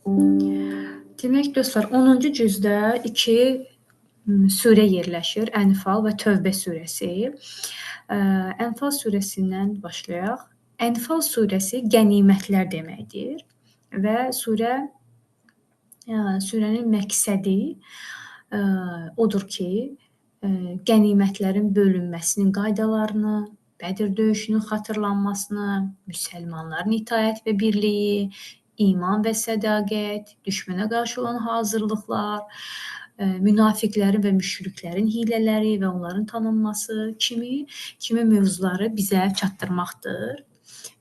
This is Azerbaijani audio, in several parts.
Demək dostlar, 10-cu cüzdə 2 surə yerləşir. Ənfal və Tövbə surəsi. Ənfal surəsindən başlayaq. Ənfal surəsi qənimətlər deməkdir və surənin məqsədi odur ki, qənimətlərin bölünməsinin qaydalarını, Bədir döyüşünün xatırlanmasını, müsəlmanların itaət və birliyi, iman və sədaqət, düşmənə qarşı olan hazırlıqlar, münafiqlərin və müşriklərin hilələri və onların tanınması kimi mövzuları bizə çatdırmaqdır.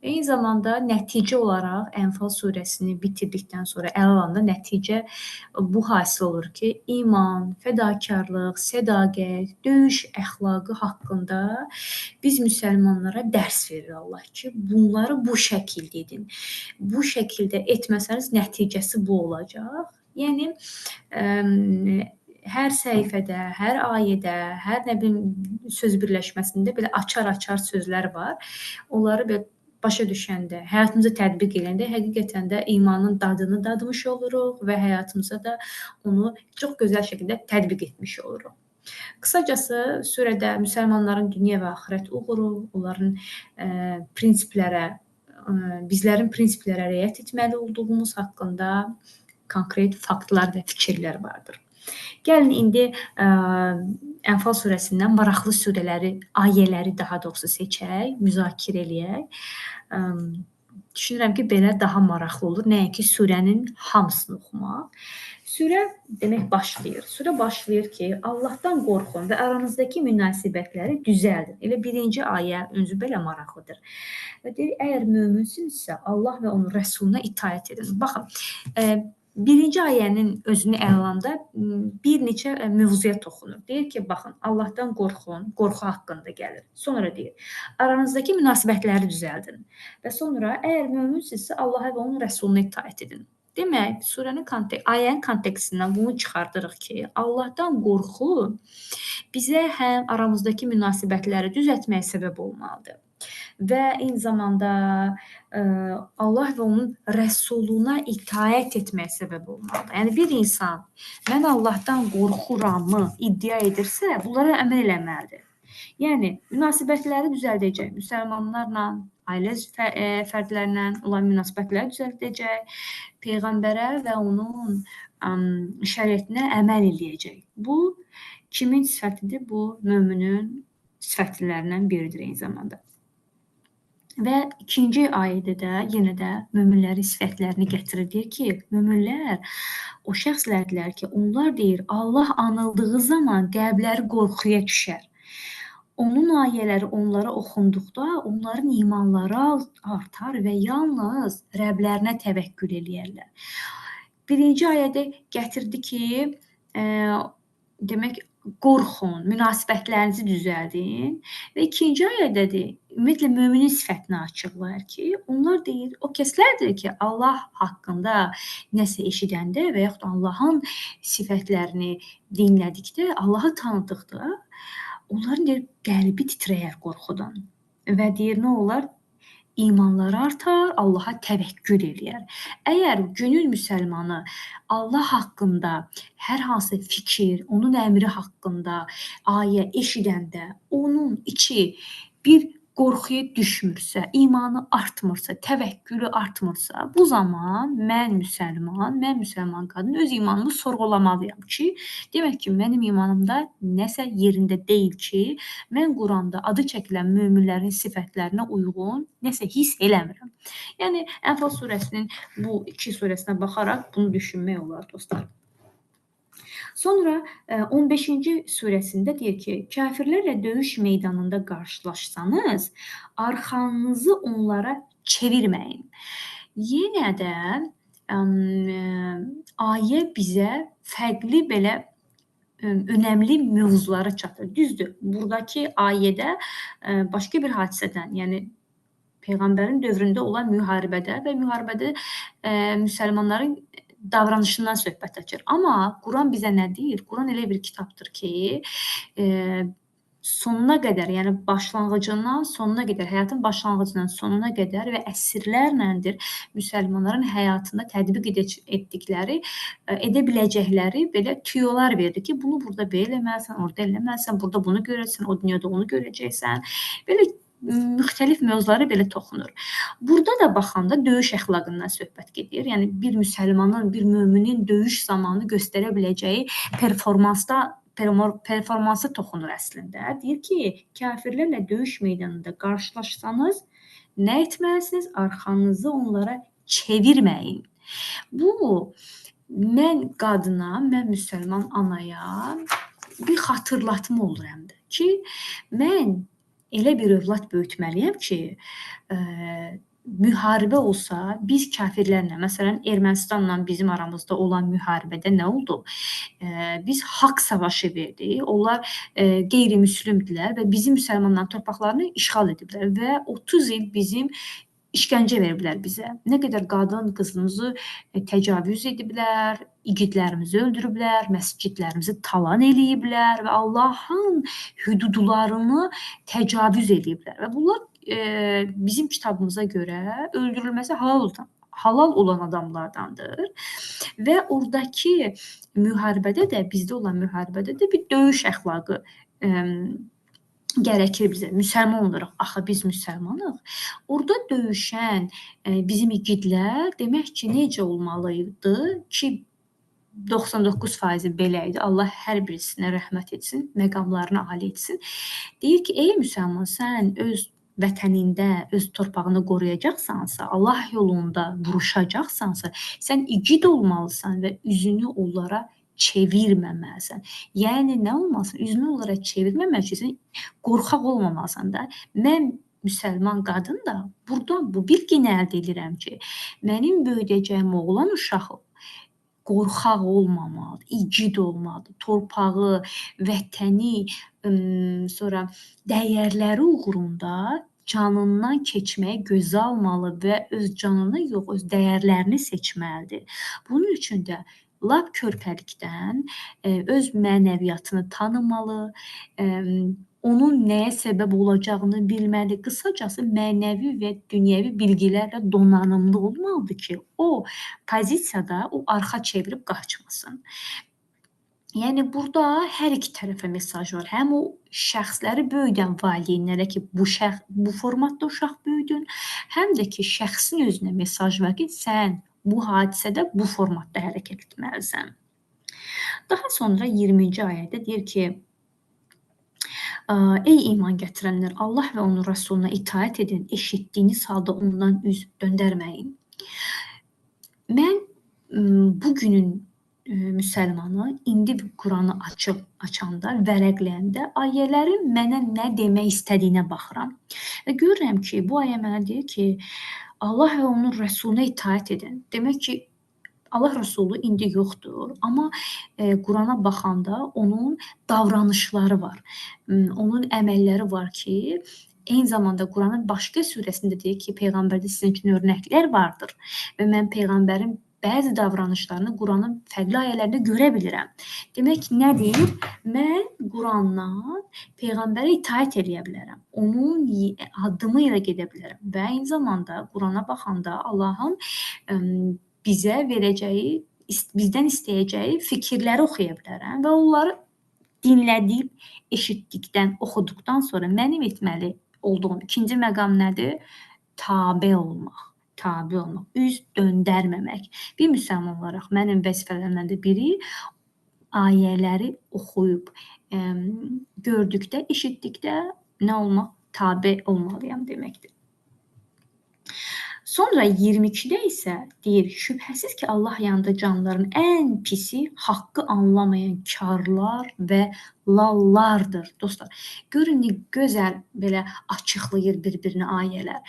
Eyni zamanda nəticə olaraq Ənfal surəsini bitirdikdən sonra əl alanda nəticə bu hasil olur ki, iman, fədakarlıq, sədaqət, döyüş əxlaqı haqqında biz müsəlmanlara dərs verir Allah ki, bunları bu şəkildə edin. Bu şəkildə etməsəniz nəticəsi bu olacaq. Yəni hər səhifədə, hər ayədə, hər söz birləşməsində belə açar-açar sözlər var. Onları belə başa düşəndə, həyatımıza tətbiq edəndə həqiqətən də imanın dadını dadmış oluruq və həyatımıza da onu çox gözəl şəkildə tətbiq etmiş oluruq. Qısacası surədə müsəlmanların dünya və axirət uğuru, onların bizlərin prinsiplərə riayət etməli olduğumuz haqqında konkret faktlar və fikirlər vardır. Gəlin indi Ənfal surəsindən maraqlı surələri, ayələri daha doğrusu seçək, müzakirə eləyək. Düşünürəm ki, belə daha maraqlı olur, nəinki surənin hamısını oxumaq. Surə demək başlayır. Surə başlayır ki, Allahdan qorxun və aranızdakı münasibətləri düzəldin. Elə birinci ayə özü belə maraqlıdır. Və deyir, əgər möminsinizsə, Allah və onun rəsuluna itaət edin. Baxın, birinci ayənin özünü ələ alanda bir neçə mövzuya toxunur. Deyir ki, baxın, Allahdan qorxun, qorxu haqqında gəlir. Sonra deyir, aranızdakı münasibətləri düzəldin. Və sonra, əgər möminsinizsə, Allaha və onun rəsuluna itaət edin. Demək, ayənin kontekstindən bunu çıxardırıq ki, Allahdan qorxu bizə həm aramızdakı münasibətləri düzəltməyə səbəb olmalıdır və eyni zamanda Allah və onun rəsuluna itaət etməyə səbəb olmalıdır. Yəni, bir insan mən Allahdan qorxuramı iddia edirsə, bunlara əməl eləməlidir. Yəni, münasibətləri düzəldəcək, müsəlmanlarla, ailə fərdlərlə olan münasibətləri düzəldəcək, Peyğəmbərə və onun şəriətinə əməl eləyəcək. Bu, kimin sifətidir? Bu, möminin sifətlərindən biridir eyni zamanda. Və ikinci ayədə də yenə də möminlərin sifətlərini gətirir. Deyir ki, möminlər o şəxslərdirlər ki, onlar deyir, Allah anıldığı zaman qəlbləri qorxuya düşər. Onun ayələri onlara oxunduqda onların imanları artar və yalnız Rəblərinə təvəkkül eləyərlər. Birinci ayədə gətirdi ki, demək, qorxun, münasibətlərinizi düzəldin və ikinci ayədədir, ümumiyyətlə müminin sifətini açıqlayır ki, onlar deyir, o kəslərdir ki, Allah haqqında nəsə eşidəndə və yaxud Allahın sifətlərini dinlədikdə, Allahı tanıdıqda, onların deyir, qəlbi titrəyər qorxudan və deyir, nə olar? İmanları artar, Allaha təvəkkül eləyər. Əgər günün müsəlmanı Allah haqqında hər hansı fikir, onun əmri haqqında ayə eşidəndə, onun içi bir qorxuya düşmürsə, imanı artmırsa, təvəkkülü artmırsa, bu zaman mən müsəlman qadın öz imanımı sorğulamalıyam ki, demək ki, mənim imanımda nəsə yerində deyil ki, mən Quranda adı çəkilən möminlərin sifətlərinə uyğun nəsə hiss eləmirəm. Yəni, Ənfal surəsinin bu iki surəsinə baxaraq bunu düşünmək olar, dostlar. Sonra 15-ci surəsində deyir ki, kafirlərlə döyüş meydanında qarşılaşsanız, arxanızı onlara çevirməyin. Yenə də ayə bizə fərqli belə önəmli mövzuları çatır. Düzdür, buradakı ayədə başqa bir hadisədən, yəni Peyğəmbərin dövründə olan müharibədə və müharibədə müsəlmanların davranışından söhbət açır. Amma Quran bizə nə deyir? Quran elə bir kitabdır ki, sonuna qədər, yəni başlanğıcından sonuna qədər, həyatın başlanğıcından sonuna qədər və əsrlərləndir müsəlmanların həyatında tətbiq etdikləri, edə biləcəkləri belə tüyolar verdi ki, bunu burada belə eləməlisən, orada eləməlisən, burada bunu görəcəksən, o dünyada onu görəcəksən. Belə müxtəlif mövzulara belə toxunur. Burada da baxanda döyüş əxlaqından söhbət gedir. Yəni bir müsəlmanın, bir möminin döyüş zamanı göstərə biləcəyi performansı toxunur əslində. Deyir ki, kafirlərlə döyüş meydanında qarşılaşsanız, nə etməlisiniz? Arxanızı onlara çevirməyin. Bu, mən qadına, mən müsəlman anaya bir xatırlatma olur həm də ki, mən elə bir övlad böyütməliyəm ki, müharibə olsa, biz kafirlərlə, məsələn, Ermənistanla bizim aramızda olan müharibədə nə oldu? Biz haqq savaşı verdik. Onlar qeyri-müslimdilər və bizim müsəlmanların torpaqlarını işğal ediblər və 30 il bizim işgəncə veriblər bizə. Nə qədər qadın, qızımızı təcavüz ediblər, igidlərimizi öldürüblər, məscidlərimizi talan eləyiblər və Allahın hüdudlarını təcavüz ediblər. Və bunlar bizim kitabımıza görə öldürülməsi halal olan adamlardandır. Və oradakı müharibədə də, bizdə olan müharibədə də bir döyüş əxlaqı gərəkir bizə. Müsəlman olaraq, axı biz müsəlmanıq. Orada döyüşən bizim igidlər demək ki, necə olmalıydı ki, 99% belə idi. Allah hər birisinə rəhmət etsin, məqamlarını ali etsin. Deyir ki, ey müsəlman, sən öz vətənində, öz torpağını qoruyacaqsansa, Allah yolunda vuruşacaqsansa, sən igid olmalısan və üzünü onlara çevirməməlisən. Yəni nə olmasın? Üzünü onlara çevirməmək üçün qorxaq olmamalısan da. Mən müsəlman qadın da buradan bu bilgini əldə edirəm ki, mənim böyüdəcəyim oğlan uşağı qorxaq olmamalıdır, igid olmalıdır. Torpağı, vətəni, sonra dəyərləri uğrunda canından keçməyə gözə almalı və öz canını yox, öz dəyərlərini seçməlidir. Bunun üçün də lap körpəlikdən öz mənəviyyatını tanımalı, onun nəyə səbəb olacağını bilməli. Qısacası mənəvi və dünyəvi bilgilərlə donanımlı olmalıdır ki, o pozisiyada o arxa çevirib qaçmasın. Yəni burada hər iki tərəfə mesaj var. Həm o şəxsləri böyüdən valideynlərə ki, bu formatda uşaq böyüdün, həm də ki, şəxsin özünə mesaj var ki, sən bu hadisədə bu formatda hərəkət etməlisən. Daha sonra 20-ci ayədə deyir ki, ey iman gətirənlər, Allah və onun rəsuluna itaət edin, eşitdiyiniz halda ondan üz döndərməyin. Mən bugünün müsəlmanı indi Quranı açanda, vərəqləyəndə ayələrin mənə nə demək istədiyinə baxıram. Və görürəm ki, bu ayə mənə deyir ki, Allah və onun rəsuluna itaət edin. Demək ki, Allah rəsulu indi yoxdur, amma Qurana baxanda onun davranışları var, onun əməlləri var ki, eyni zamanda Quranın başqa surəsində deyir ki, Peyğəmbərdə sizin üçün örnəklər vardır və mən Peyğəmbərin bəzi davranışlarını Quranın fərqli ayələrində görə bilirəm. Demək ki, nə deyir? Mən Qurandan Peyğəmbərə itaət edə bilərəm. Onun addımı ilə gedə bilərəm. Və eyni zamanda Qurana baxanda Allahın bizə verəcəyi, bizdən istəyəcəyi fikirləri oxuya bilərəm və onları dinlədib, eşitdikdən, oxuduqdan sonra mənim etməli olduğum ikinci məqam nədir? Tabe olmaq. Tabe olmaq, üz döndərməmək. Bir müsəlman olaraq mənim vəzifələrimdən də biri ayələri oxuyub, gördükdə, eşitdikdə nə olmaq? Tabe olmalıyam deməkdir. Sonra 22-də isə deyir, şübhəsiz ki, Allah yanında canlıların ən pisi haqqı anlamayan karlar və lallardır. Dostlar, görün nə gözəl belə açıqlayır bir-birini ayələr.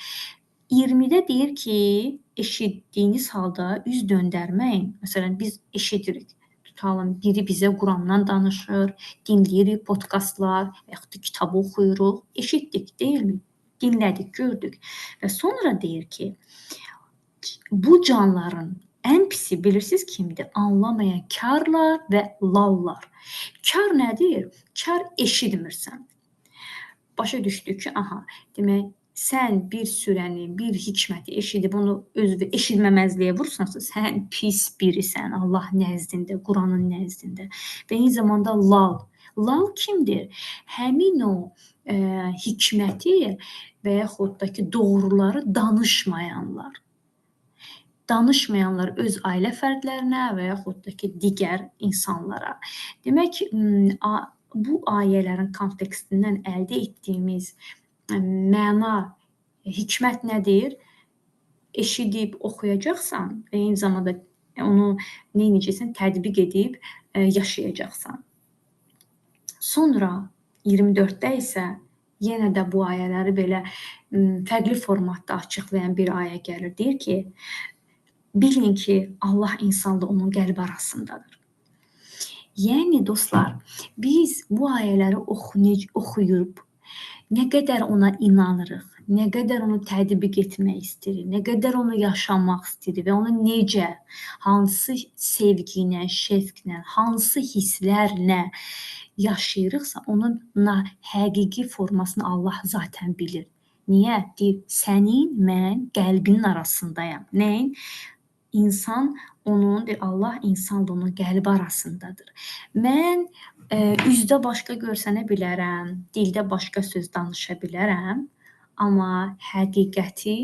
20-də deyir ki, eşitdiyiniz halda üz döndərməyin. Məsələn, biz eşidirik. Tutalım, biri bizə Qurandan danışır, dinləyirik podkastlar və yaxud da kitab oxuyuruq. Eşitdik, deyilmi? Dinlədik, gördük. Və sonra deyir ki, bu canlıların ən pisi bilirsiniz kimdir? Anlamayan karlar və lallar. Kar nədir? Kar eşitmirsən. başa düşdük ki, aha, demək, sən bir surəni, bir hikməti eşidib onu özü eşitməməzliyə vursansa, sən pis birisən Allah nəzdində, Quranın nəzdində. Və eyni zamanda lal. Lal kimdir? Həmin o hikməti və yaxud da ki, doğruları danışmayanlar. Danışmayanlar öz ailə fərdlərinə və yaxud da ki, digər insanlara. Demək, bu ayələrin kontekstindən əldə etdiyimiz məna, hikmət nədir? Eşidib oxuyacaqsan və eyni zamanda onu nə edəcəksən? Tətbiq edib yaşayacaqsan. Sonra 24-də isə yenə də bu ayələri belə fərqli formatda açıqlayan bir ayə gəlir. Deyir ki, bilin ki, Allah insanla onun qəlbi arasındadır. Yəni, dostlar, biz bu ayələri oxuyub, nə qədər ona inanırıq, nə qədər onu tətbiq etmək istəyirik, nə qədər onu yaşamaq istəyirik və onu necə, hansı sevgi ilə, şəfqlə, hansı hisslərlə yaşayırıqsa, onun həqiqi formasını Allah zaten bilir. Niyə? Deyir, sənin, mən qəlbinin arasındayam. Nəyin? İnsan onun, Allah insanla onun qəlbi arasındadır. Mən üzdə başqa görsənə bilərəm, dildə başqa söz danışa bilərəm, amma həqiqəti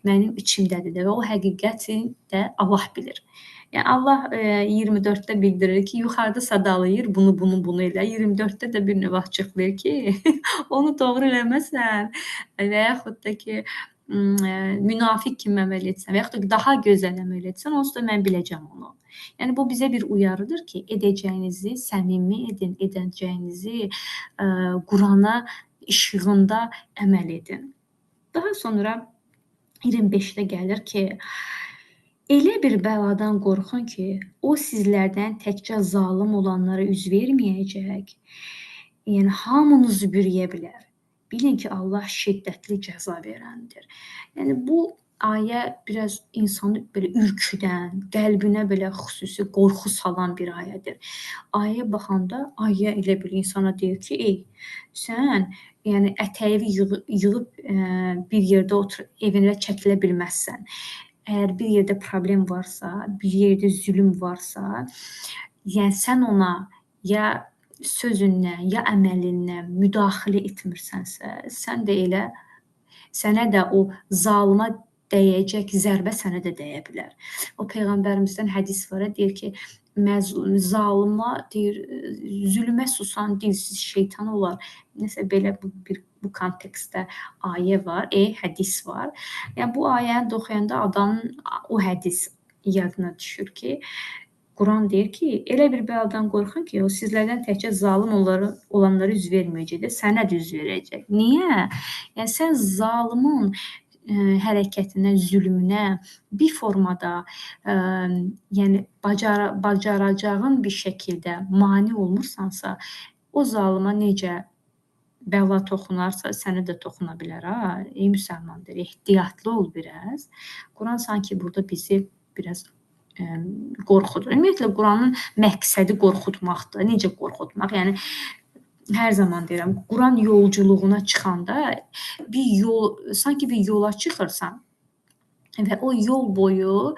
mənim içimdədir və o həqiqəti də Allah bilir. Yəni Allah 24-də bildirir ki, yuxarıda sadalayır, bunu elə. 24-də də bir növ açıqlayır ki, onu doğru eləməsən və yaxud da ki, münafiq kimi əməl etsən və yaxud da daha gözəl əməl etsən, onsuz da mən biləcəm onu. Yəni, bu bizə bir uyarıdır ki, edəcəyinizi səmimi edin, edəcəyinizi Qurana işığında əməl edin. Daha sonra 25-də gəlir ki, elə bir bəladan qorxun ki, o sizlərdən təkcə zalım olanlara üz verməyəcək, yəni hamınızı bürüyə bilər. Bilin ki, Allah şiddətli cəza verəndir. Yəni, bu ayə biraz insanı belə ürküdən, qəlbinə belə xüsusi qorxu salan bir ayədir. Ayə baxanda, ayə elə bir insana deyir ki, sən yəni ətəyi yığıb bir yerdə oturub evində çəkilə bilməzsən. Əgər bir yerdə problem varsa, bir yerdə zülm varsa, yəni sən ona ya sözündən, ya əməlindən müdaxilə etmirsənsə, sən də elə, sənə də o zalıma dəyəcək zərbə sənə də dəyə bilər. O Peyğəmbərimizdən hədis var, deyir ki, zalıma, deyir, zülmə susan dilsiz şeytan olar. Nəsə belə bu kontekstdə ayə var, hədis var. Yəni, bu ayəni oxuyanda adamın o hədis yadına düşür ki, Quran deyir ki, elə bir bəladan qorxun ki, o sizlərdən təkcə zalım olanlara üz verməyəcək də, sənə də üz verəcək. Niyə? Yəni, sən zalımın hərəkətinə, zülmünə bir formada yəni bacaracağın bir şəkildə mane olmursansa, o zalıma necə bəla toxunarsa, sənə də toxuna bilər. Ey müsəlmandır, ehtiyatlı ol biraz. Quran sanki burada bizi biraz qorxudur. Ümumiyyətlə, Quranın məqsədi qorxutmaqdır. Necə qorxutmaq? Yəni, hər zaman deyirəm, Quran yolculuğuna çıxanda sanki bir yola çıxırsan və o yol boyu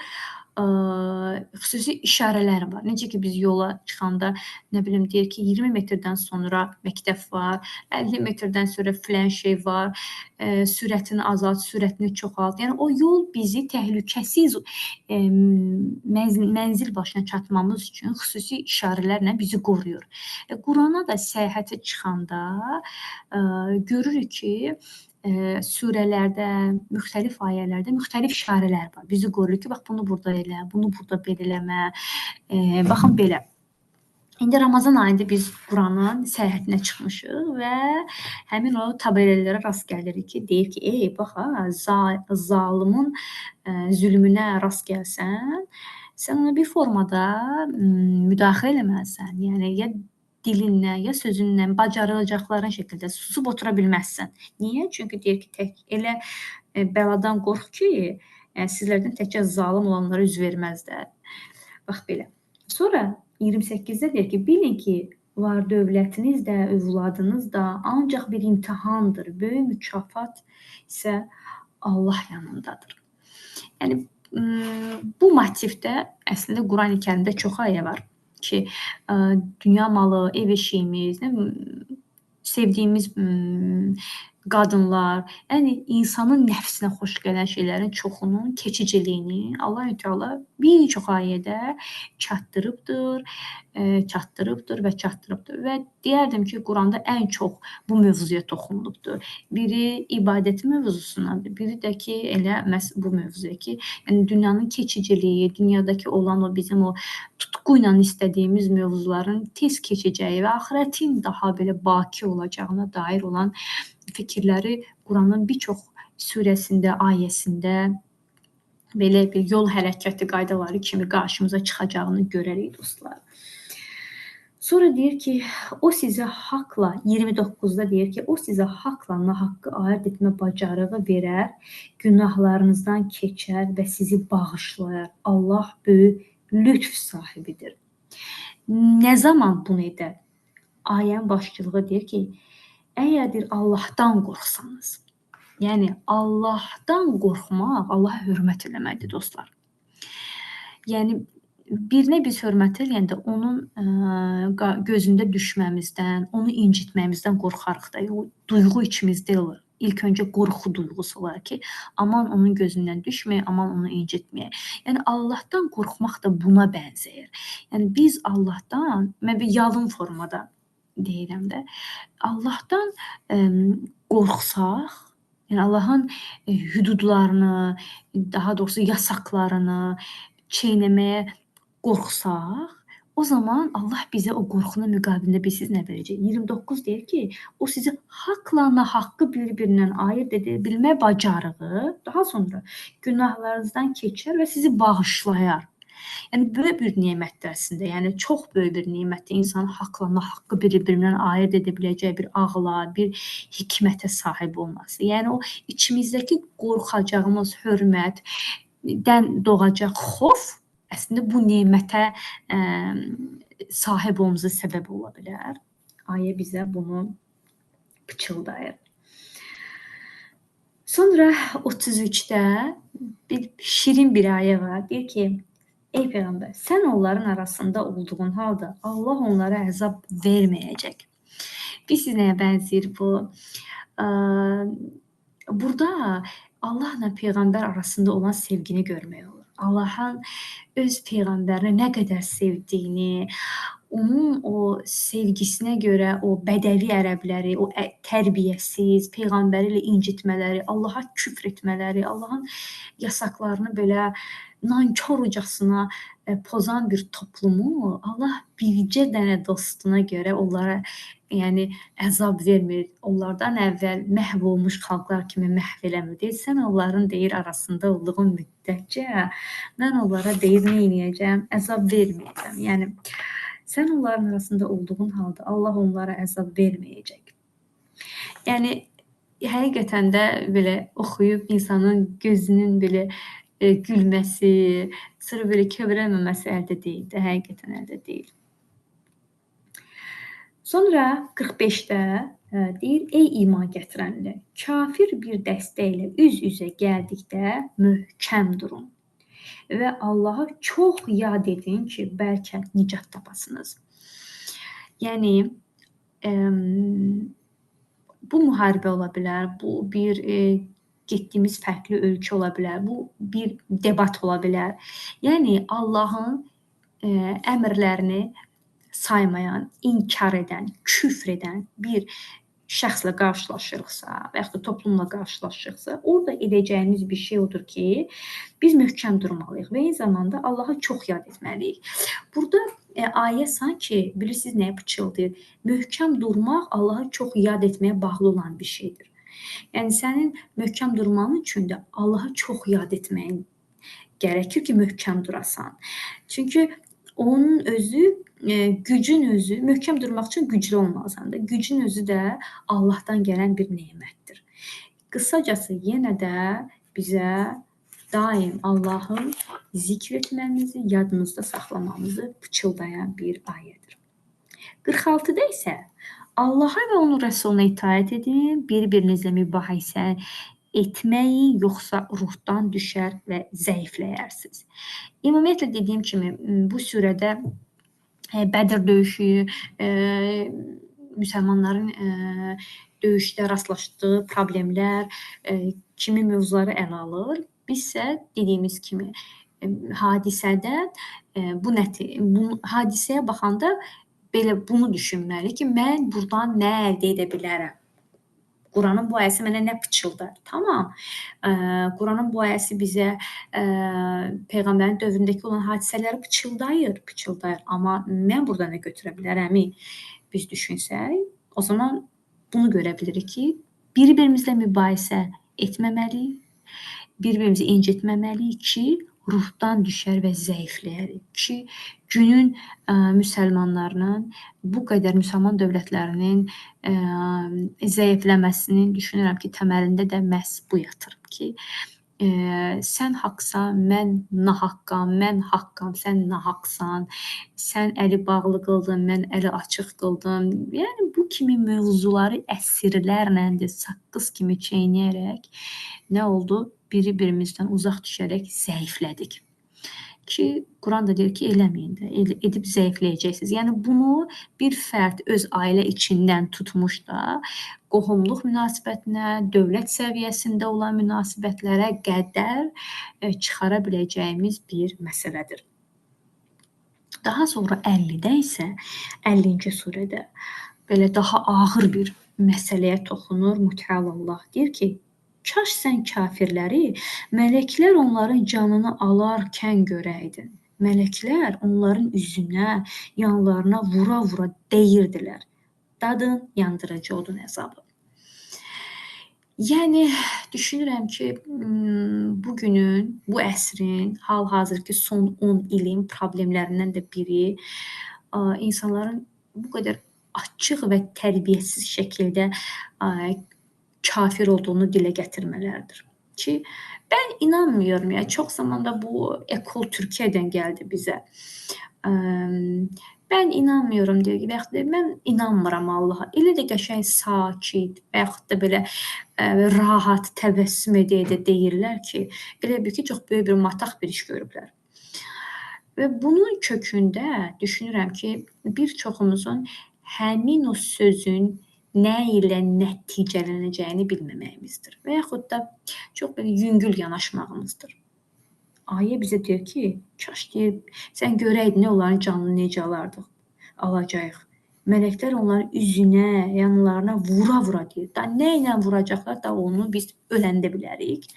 xüsusi işarələr var. Necə ki, biz yola çıxanda, nə bilim, deyir ki, 20 metrdən sonra məktəb var, 50 metrdən sonra filan şey var, sürətini azalt, sürətini çoxalt. Yəni, o yol bizi təhlükəsiz mənzil başına çatmamız üçün xüsusi işarələrlə bizi qoruyur. Qurana da səyahətə çıxanda görürük ki, surələrdə, müxtəlif ayələrdə müxtəlif işarələr var. Bizi qoruyur ki, bax, bunu burada elə, bunu burada belə eləmə. Baxın, belə. İndi Ramazan ayında biz Quranın səyahətinə çıxmışıq və həmin o tabellərə rast gəlirik ki, deyir ki, bax, zalımın zülmünə rast gəlsən, sən ona bir formada müdaxilə eləməlisən. Yəni, ya dilinlə, ya sözünlə, bacarılacaqların şəkildə susub otura bilməzsən. Niyə? Çünki deyir ki, elə bəladan qorx ki, sizlərdən təkcə zalım olanlara üz verməzlər. Bax, belə. Sonra 28-də deyir ki, bilin ki, var dövlətiniz də, övladınız da ancaq bir imtahandır. Böyük mükafat isə Allah yanındadır. Yəni bu motivdə əslində Qurani-Kərimdə çox ayə var ki, dünya malı, ev eşiyimiz, sevdiyimiz qadınlar, yəni insanın nəfsinə xoş gələn şeylərin çoxunun keçiciliyini Allah Teala bir çox ayədə çatdırıbdır, çatdırıbdır və deyərdim ki, Quranda ən çox bu mövzuya toxunulubdur. Biri ibadət mövzusundadır, biri də ki, elə məhz bu mövzuya ki, yəni dünyanın keçiciliyi, dünyadakı olan o bizim o tutqu ilə istədiyimiz mövzuların tez keçəcəyi və axirətin daha belə baki olacağına dair olan fikirləri Quranın bir çox surəsində, ayəsində belə bir yol hərəkəti qaydaları kimi qarşımıza çıxacağını görərik dostlar. Sonra deyir ki, o sizə haqla, 29-da deyir ki, o sizə haqla nahaqqı ayırd etmə bacarığı verər, günahlarınızdan keçər və sizi bağışlayar. Allah böyük lütf sahibidir. Nə zaman bunu edər? Ayənin başçılığı deyir ki, əgər deyir Allahdan qorxsanız, yəni Allahdan qorxmaq, Allaha hörmət eləməkdir dostlar. Yəni birinə biz hörmət eləyəndə onun gözündə düşməmizdən, onu incitməyimizdən qorxarıq da. O duyğu içimizdə olur. İlk öncə qorxu duyğusu olar ki, aman onun gözündən düşməyək, aman onu incitməyək. Yəni Allahdan qorxmaq da buna bənzəyir. Yəni biz Allahdan, mən bir yalın formada deyirəm də, Allahdan qorxsaq, yəni Allahın hüdudlarını, daha doğrusu yasaqlarını çeynəməyə qorxsaq, o zaman Allah bizə o qorxunun müqabilində bilsiz nə verəcək? 29 deyir ki, o sizi haqla nahaqqı bir-birindən ayırd edə bilmə bacarığı, daha sonra günahlarınızdan keçər və sizi bağışlayar. Yəni böyük bir nemətdir əslində. Yəni çox böyük bir nemətdir insanın haqla nahaqqı bir-birindən ayırd edə biləcəyi bir ağla, bir hikmətə sahib olması. Yəni o içimizdəki qorxacağımız hörmətdən doğacaq xof əslində bu nemətə sahib olmamıza səbəb ola bilər. Ayə bizə bunu pıçıldayır. Sonra 33-də bir şirin bir ayə var. Deyir ki, ey Peyğəmbər, sən onların arasında olduğun halda Allah onlara əzab verməyəcək. Bilirsiniz nəyə bənzəyir bu? Burada Allahla Peyğəmbər arasında olan sevgini görmək olur. Allahın öz Peyğəmbərini nə qədər sevdiyini, onun o sevgisinə görə o bədəvi ərəbləri, o tərbiyəsiz, Peyğəmbəri ilə incitmələri, Allaha küfr etmələri, Allahın yasaqlarını belə nankorcasına pozan bir toplumu Allah bircə dənə dostuna görə onlara yəni əzab vermir. Onlardan əvvəl məhv olmuş xalqlar kimi məhv eləmir. Deyir, sən onların deyir arasında olduğun müddətcə mən onlara deyir nə edəcəm? Əzab verməyəcəm. Yəni sən onların arasında olduğun halda Allah onlara əzab verməyəcək. Yəni həqiqətən də belə oxuyub insanın gözünün belə gülməsi, sonra belə kövrəlməməsi əldə deyil də, həqiqətən əldə deyil. Sonra 45-də deyir, ey iman gətirənlər, kafir bir dəstə ilə üz-üzə gəldikdə möhkəm durun və Allahı çox yad edin ki, bəlkə nicat tapasınız. Yəni, bu müharibə ola bilər, bu bir getdiyimiz fərqli ölkə ola bilər, bu bir debat ola bilər. Yəni, Allahın əmrlərini saymayan, inkar edən, küfr edən bir şəxslə qarşılaşırıqsa və yaxud da toplumla qarşılaşırıqsa, orada edəcəyimiz bir şey odur ki, biz möhkəm durmalıyıq və eyni zamanda Allahı çox yad etməliyik. Burada ayə sanki, bilirsiniz nəyə pıçıldayır? Möhkəm durmaq Allahı çox yad etməyə bağlı olan bir şeydir. Yəni, sənin möhkəm durmanın üçün də Allahı çox yad etməyin gərəkir ki, möhkəm durasan. Çünki onun özü, gücün özü, möhkəm durmaq üçün güclü olmalısan da. Gücün özü də Allahdan gələn bir nemətdir. Qısacası yenə də bizə daim Allahın zikr etməmizi, yadımızda saxlamamızı pıçıldayan bir ayədir. 46-da isə Allaha və onun rəsuluna itaət edin, bir-birinizlə mübahisə etməyin, yoxsa ruhdan düşər və zəifləyərsiniz. Ümumiyyətlə dediyim kimi bu surədə Bədir döyüşü, müsəlmanların döyüşdə rastlaşdığı problemlər, kimi mövzuları ələ alır. Biz isə dediyimiz kimi hadisədən bu hadisəyə baxanda belə bunu düşünməliyik ki, mən burdan nə əldə edə bilərəm? Quranın bu ayəsi mənə nə pıçıldar? Tamam. Quranın bu ayəsi bizə Peyğəmbərin dövründəki olan hadisələri pıçıldayır. Amma mən burada nə götürə bilərəmi biz düşünsək, o zaman bunu görə bilirik ki, bir-birimizlə mübahisə etməməliyik, bir-birimizi incitməməliyik ki, ruhdan düşər və zəifləyərik ki, günün müsəlmanlarının, bu qədər müsəlman dövlətlərinin zəifləməsinin düşünürəm ki, təməlində də məhz bu yatır ki, sən haqsan, mən nahaqqam, mən haqqam, sən nahaqsan, sən əli bağlı qıldın, mən əli açıq qıldım. Yəni, bu kimi mövzuları əsrlərlə də saqqız kimi çeynəyərək nə oldu? Bir-birimizdən uzaq düşərək zəiflədik. Ki, Quran da deyir ki, eləməyin də, edib zəifləyəcəksiniz. Yəni, bunu bir fərd öz ailə içindən tutmuş da, qohumluq münasibətinə, dövlət səviyyəsində olan münasibətlərə qədər çıxara biləcəyimiz bir məsələdir. Daha sonra 50-də isə, 50-ci surədə belə daha ağır bir məsələyə toxunur. Mütəal Allah deyir ki, kaş sən kafirləri, mələklər onların canını alarkən görəydin. Mələklər onların üzünə, yanlarına vura-vura deyirdilər. Dadın yandırıcı odun əzabı. Yəni, düşünürəm ki, bugünün, bu əsrin, hal-hazırki son 10 ilin problemlərindən də biri insanların bu qədər açıq və tərbiyəsiz şəkildə kafir olduğunu dilə gətirmələrdir. Ki, mən inanmıyorum, yəni çox zamanda bu ekol Türkiyədən gəldi bizə. Mən inanmıyorum deyir, və yaxud da mən inanmıram Allaha. Elə də qəşəng sakit və yaxud da belə rahat, təbəssüm edə-edə deyirlər ki, elə bil ki, çox böyük bir mataq bir iş görüblər. Və bunun kökündə düşünürəm ki, bir çoxumuzun həmin o sözün nə ilə nəticələnəcəyini bilməməyimizdir. Və yaxud da çox belə yüngül yanaşmağımızdır. Ayə bizə deyir ki, kaş deyir, sən görəydin onların canını necə alacağıq. Mələklər onların üzünə, yanlarına vura-vura deyir. Da nə ilə vuracaqlar da onu biz öləndə bilərik.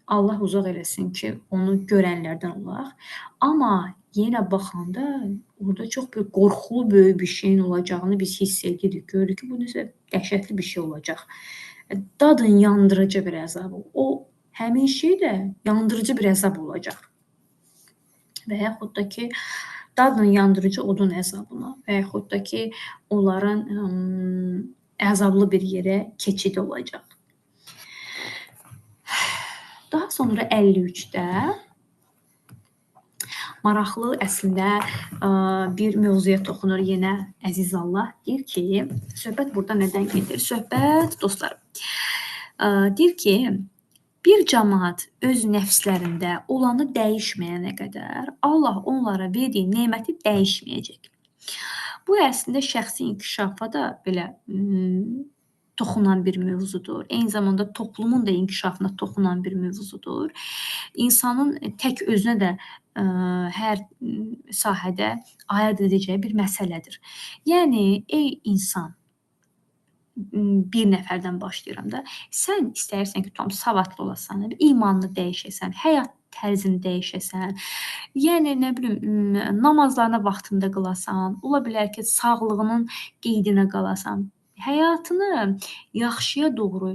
Allah uzaq eləsin ki, onu görənlərdən olaq. Amma yenə baxanda orada çox bir qorxulu böyük bir şeyin olacağını biz hiss edirik. Görürük ki, bu necə dəhşətli bir şey olacaq. Dadın yandırıcı bir əzabı. O həmin şey də yandırıcı bir əzab olacaq. Və yaxud da ki, dadın yandırıcı odun əzabına və yaxud da ki, onların əzablı bir yerə keçid olacaq. Daha sonra 53-də maraqlı əslində bir mövzuya toxunur yenə əziz Allah. Deyir ki, söhbət burada nədən gedir? Söhbət, dostlar, deyir ki, bir cəmaət öz nəfslərində olanı dəyişməyənə qədər Allah onlara verdiyi neməti dəyişməyəcək. Bu əslində şəxsi inkişafa da belə toxunan bir mövzudur. Eyni zamanda toplumun da inkişafına toxunan bir mövzudur. İnsanın tək özünə də hər sahədə aid edəcəyi bir məsələdir. Yəni, ey insan, bir nəfərdən başlayıram da, sən istəyirsən ki, tam savadlı olasan, imanını dəyişəsən, həyat tərzini dəyişəsən, yəni, nə bilim, namazlarına vaxtında qılasan, ola bilər ki, sağlığının qeydinə qalasan, həyatını yaxşıya doğru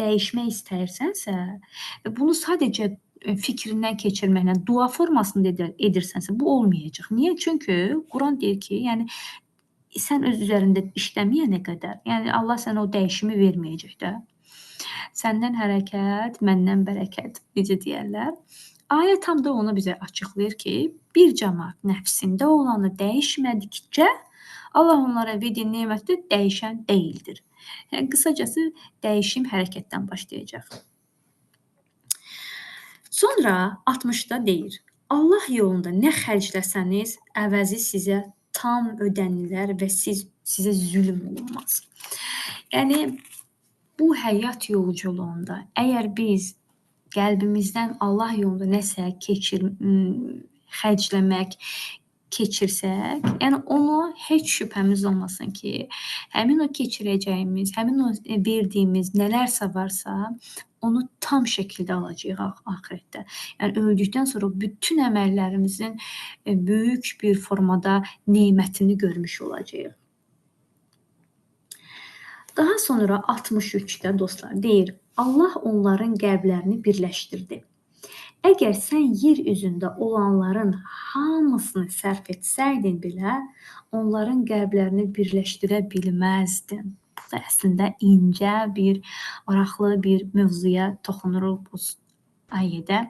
dəyişmək istəyirsənsə, bunu sadəcə fikrindən keçirməklə, dua formasında edirsənsə, bu olmayacaq. Niyə? Çünki Quran deyir ki, yəni, sən öz üzərində işləməyənə qədər, yəni Allah sənə o dəyişimi verməyəcək də. Səndən hərəkət, məndən bərəkət, necə deyərlər. Ayə tam da onu bizə açıqlayır ki, bir cəmaət nəfsində olanı dəyişmədikcə Allah onlara verdiyi nemətdə dəyişən deyildir. Yəni, qısacası dəyişim hərəkətdən başlayacaq. Sonra 60-da deyir, Allah yolunda nə xərcləsəniz, əvəzi sizə tam ödənilər və sizə zülm olunmaz. Yəni, bu həyat yolculuğunda əgər biz qəlbimizdən Allah yolunda nəsə xərcləmək keçirsək, yəni onu heç şübhəmiz olmasın ki, həmin o keçirəcəyimiz, həmin o verdiyimiz nələrsə varsa, onu tam şəkildə alacağıq axirətdə. Yəni öldükdən sonra bütün əməllərimizin böyük bir formada nemətini görmüş olacağıq. Daha sonra 63-də dostlar deyir, Allah onların qəlblərini birləşdirdi. Əgər sən yer üzündə olanların hamısını sərf etsəydin belə, onların qəlblərini birləşdirə bilməzdin. Bu da əslində incə bir, maraqlı bir mövzuya toxunuruq bu ayədə.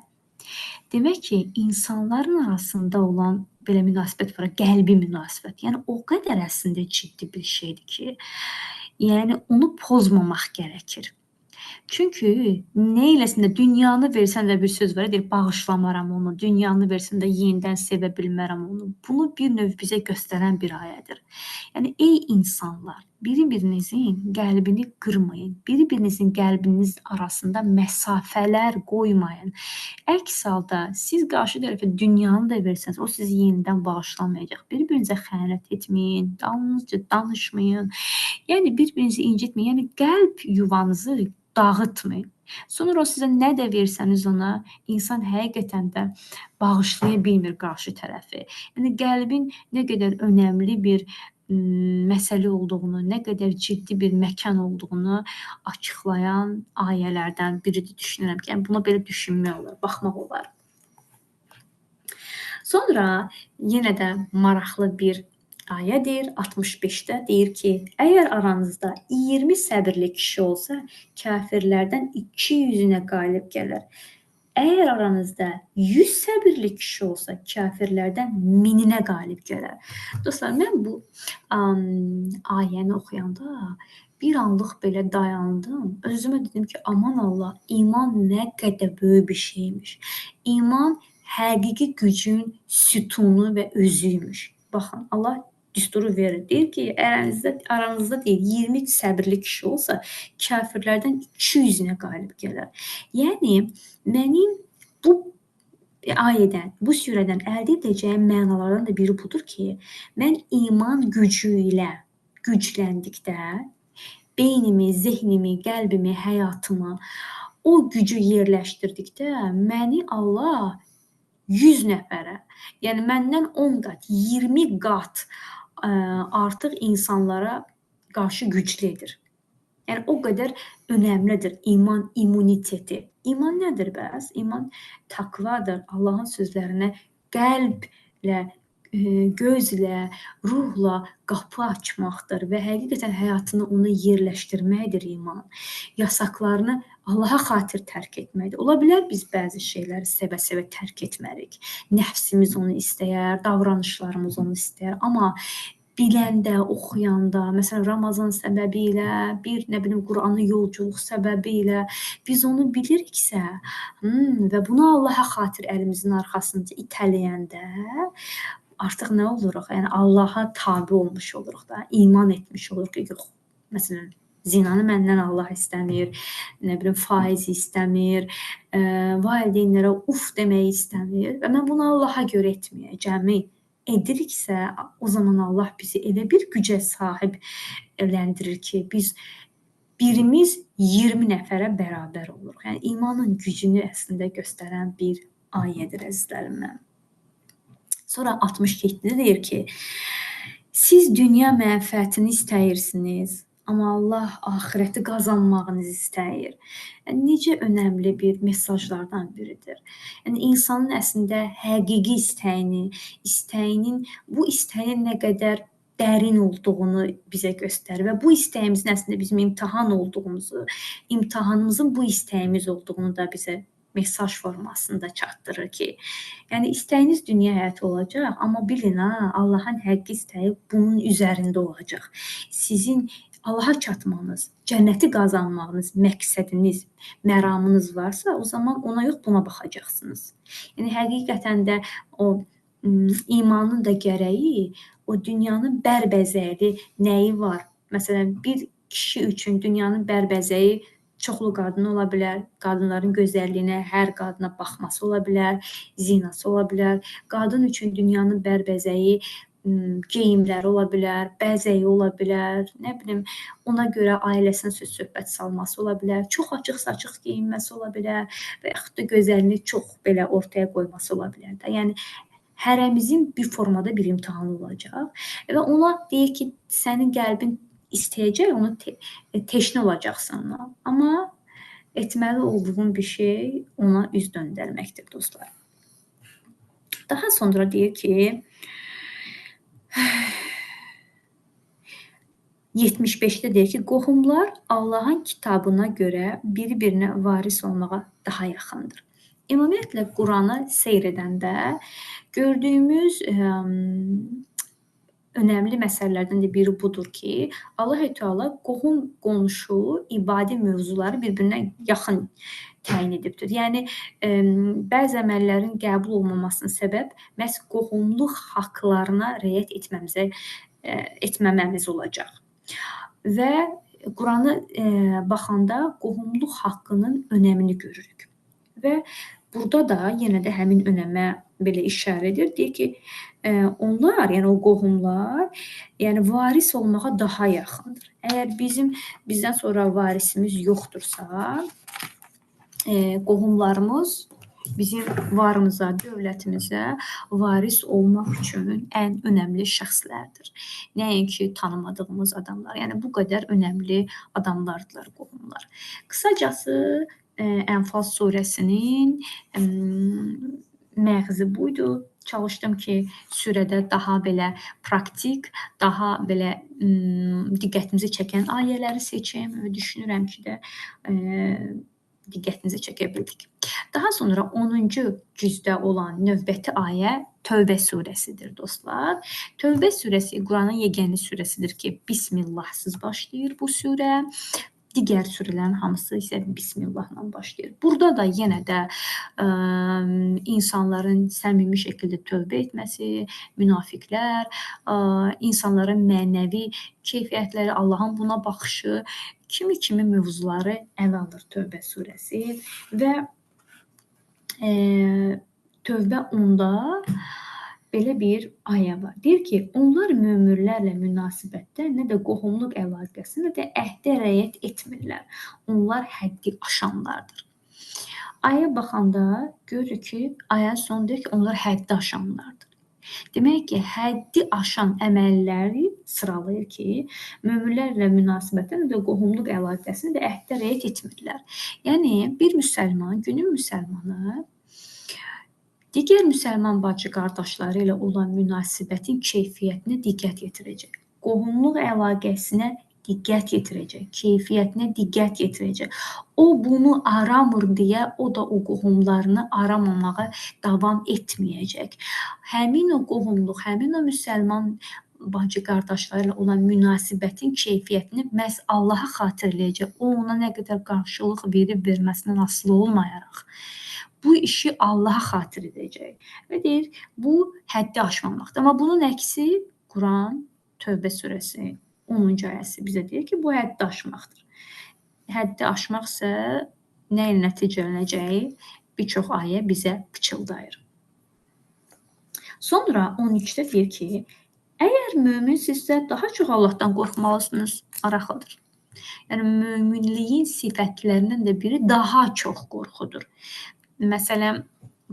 Demək ki, insanların arasında olan belə münasibət var, qəlbi münasibət. Yəni o qədər əslində ciddi bir şeydir ki, yəni onu pozmamaq gərəkir. Çünki nə eləsən də dünyanı versən də bir söz var, deyir, bağışlamaram onu, dünyanı versən də yenidən sevə bilmərəm onu. Bunu bir növ bizə göstərən bir ayədir. Yəni, ey insanlar, bir-birinizin qəlbini qırmayın, bir-birinizin qəlbiniz arasında məsafələr qoymayın. Əks halda siz qarşı tərəfə dünyanı da versəniz, o sizi yenidən bağışlamayacaq. Bir-birinizə xəyanət etməyin, dalınızca danışmayın, yəni bir-birinizi incitməyin, yəni qəlb yuvanızı dağıtmayın. Sonra o sizə nə də versəniz ona, insan həqiqətən də bağışlaya bilmir qarşı tərəfi. Yəni qəlbin nə qədər önəmli bir məsələ olduğunu, nə qədər ciddi bir məkan olduğunu açıqlayan ayələrdən biridir düşünürəm ki, yəni buna belə düşünmək olar, baxmaq olar. Sonra yenə də maraqlı bir ayədir, 65-də deyir ki, əgər aranızda 20 səbirli kişi olsa, kafirlərdən 200-ünə qalib gələr. Əgər aranızda 100 səbirli kişi olsa, kafirlərdən 1000-ə qalib gələr. Dostlar, mən bu ayəni oxuyanda bir anlıq belə dayandım. Özümə dedim ki, aman Allah, iman nə qədər böyük bir şeymiş. İman həqiqi gücün sütunu və özüymüş. Baxın, Allah düsturu verir. Deyir ki, aranızda deyir, 20 səbirli kişi olsa, kafirlərdən 200-ünə qalib gələr. Yəni, mənim bu ayədən, bu surədən əldə edəcəyim mənalardan da biri budur ki, mən iman gücü ilə gücləndikdə, beynimi, zehnimi, qəlbimi, həyatımı o gücü yerləşdirdikdə, məni Allah 100 nəfərə, yəni məndən 10 qat, 20 qat artıq insanlara qarşı güclüdür. Yəni o qədər önəmlidir iman immuniteti. İman nədir bəs? İman takvadır, Allahın sözlərinə qəlblə, gözlə, ruhla qapı açmaqdır və həqiqətən həyatını ona yerləşdirməkdir iman. Yasaqlarını Allaha xatir tərk etməkdir. Ola bilər biz bəzi şeyləri sevə-sevə tərk etmərik. Nəfsimiz onu istəyər, davranışlarımız onu istəyər, amma biləndə, oxuyanda, məsələn, Ramazan səbəbilə, bir, nə bilim, Quranı yolculuq səbəbilə biz onu biliriksə və bunu Allaha xatir əlimizin arxasınca itələyəndə artıq nə oluruq? Yəni, Allaha tabi olmuş oluruq da, iman etmiş oluruq ki, yox, məsələn, zinanı məndən Allah istəmir, nə bilim, faizi istəmir, valideynlərə uf deməyi istəmir və mən bunu Allaha görə etməyəcəmi ediriksə, o zaman Allah bizi elə bir gücə sahib evləndirir ki, biz birimiz 20 nəfərə bərabər oluruq. Yəni, imanın gücünü əslində göstərən bir ayədir, əzizlərim mənim. Sonra 67-də deyir ki, siz dünya mənfəətini istəyirsiniz, amma Allah axirəti qazanmağınızı istəyir. Yəni, necə önəmli bir mesajlardan biridir. Yəni, insanın əslində həqiqi istəyinin, bu istəyin nə qədər dərin olduğunu bizə göstərir və bu istəyimizin əslində bizim imtahan olduğumuzu, imtahanımızın bu istəyimiz olduğunu da bizə mesaj formasında çatdırır ki, yəni istəyiniz dünya həyatı olacaq, amma bilin ha, Allahın həqiqi istəyi bunun üzərində olacaq. Sizin Allaha çatmanız, cənnəti qazanmağınız, məqsədiniz, məramınız varsa, o zaman ona yox, buna baxacaqsınız. Yəni həqiqətən də o imanın da gərəyi, o dünyanın bərbəzəyi nəyi var? Məsələn, bir kişi üçün dünyanın bərbəzəyi çoxlu qadın ola bilər, qadınların gözəlliyinə, hər qadına baxması ola bilər, zinası ola bilər. Qadın üçün dünyanın bərbəzəyi geyimləri ola bilər, bəzəyi ola bilər, nə bilim, ona görə ailəsinə söz-söhbət salması ola bilər, çox açıq-saçıq geyinməsi ola bilər və yaxud da gözəlliyi çox belə ortaya qoyması ola bilər də. Yəni hərəmizin bir formada bir imtahanı olacaq və ona deyir ki, sənin qəlbin istəyəcək, onu teşne olacaqsan. Amma etməli olduğun bir şey ona üz döndərməkdir, dostlar. Daha sonra deyir ki, 75-də deyir ki, qohumlar Allahın kitabına görə bir-birinə varis olmağa daha yaxındır. Ümumiyyətlə, Quranı seyr edəndə gördüyümüz önəmli məsələlərdən də biri budur ki, Allah-u Teala qohum, qonşu, ibadi mövzuları bir-birinə yaxın təyin edibdir. Yəni, bəzi əməllərin qəbul olmamasının səbəb məhz qohumluq haqlarına riayət etməməmiz olacaq. Və Quranı baxanda qohumluq haqqının önəmini görürük. Və burada da yenə də həmin önəmə belə işarə edir. Deyir ki, onlar, yəni o qohumlar, yəni varis olmağa daha yaxındır. Əgər bizdən sonra varisimiz yoxdursa, qohumlarımız bizim varımıza, dövlətimizə varis olmaq üçün ən önəmli şəxslərdir. Nəinki tanımadığımız adamlar. Yəni bu qədər önəmli adamlardılar qohumlar. Qısacası Ənfal surəsinin məğzi buydu. Çalışdım ki, surədə daha belə praktik, daha belə diqqətimizi çəkən ayələri seçim və düşünürəm ki də diqqətinizi çəkə bildik. Daha sonra 10-cu cüzdə olan növbəti ayə Tövbə surəsidir, dostlar. Tövbə surəsi Quranın yeganə surəsidir ki, Bismillahsız başlayır bu surə. Digər surələrin hamısı isə Bismillahla başlayır. Burada da yenə də insanların səmimi şəkildə tövbə etməsi, münafiqlər, insanların mənəvi keyfiyyətləri, Allahın buna baxışı, kimi mövzuları ələ alır Tövbə surəsi və Tövbə 10-da belə bir ayə var. Deyir ki, onlar möminlərlə münasibətdə nə də qohumluq əlaqəsi, nə də əhdə riayət etmirlər. Onlar həddi aşanlardır. Aya baxanda görürük ki, ayənin sonu deyir ki, onlar həddi aşanlardır. Demək ki, həddi aşan əməlləri sıralayır ki, möminlərlə münasibətdə nə də qohumluq əlaqəsi, nə də əhdə riayət etmirlər. Yəni, bir müsəlman, günün müsəlmanı digər müsəlman bacı qardaşları ilə olan münasibətin keyfiyyətinə diqqət yetirəcək. Qohumluq əlaqəsinə diqqət yetirəcək, keyfiyyətinə diqqət yetirəcək. O bunu aramır deyə o da o qohumlarını aramamağa davam etməyəcək. Həmin o qohumluq, həmin o müsəlman bacı qardaşları ilə olan münasibətin keyfiyyətini məhz Allaha xatırlayacaq. O ona nə qədər qarşılıq verib verməsindən asılı olmayaraq bu işi Allaha xatir edəcək. Və deyir, bu həddi aşmamaqdır. Amma bunun əksi Quran Tövbə surəsi 10-cu ayəsi bizə deyir ki, bu həddi aşmaqdır. Həddi aşmaqsa nə ilə nəticələnəcəyi bir çox ayə bizə pıçıldayır. Sonra 13-də deyir ki, əgər möminsinizsə daha çox Allahdan qorxmalısınız, maraqlıdır. Yəni, möminliyin sifətlərindən də biri daha çox qorxudur. Məsələn,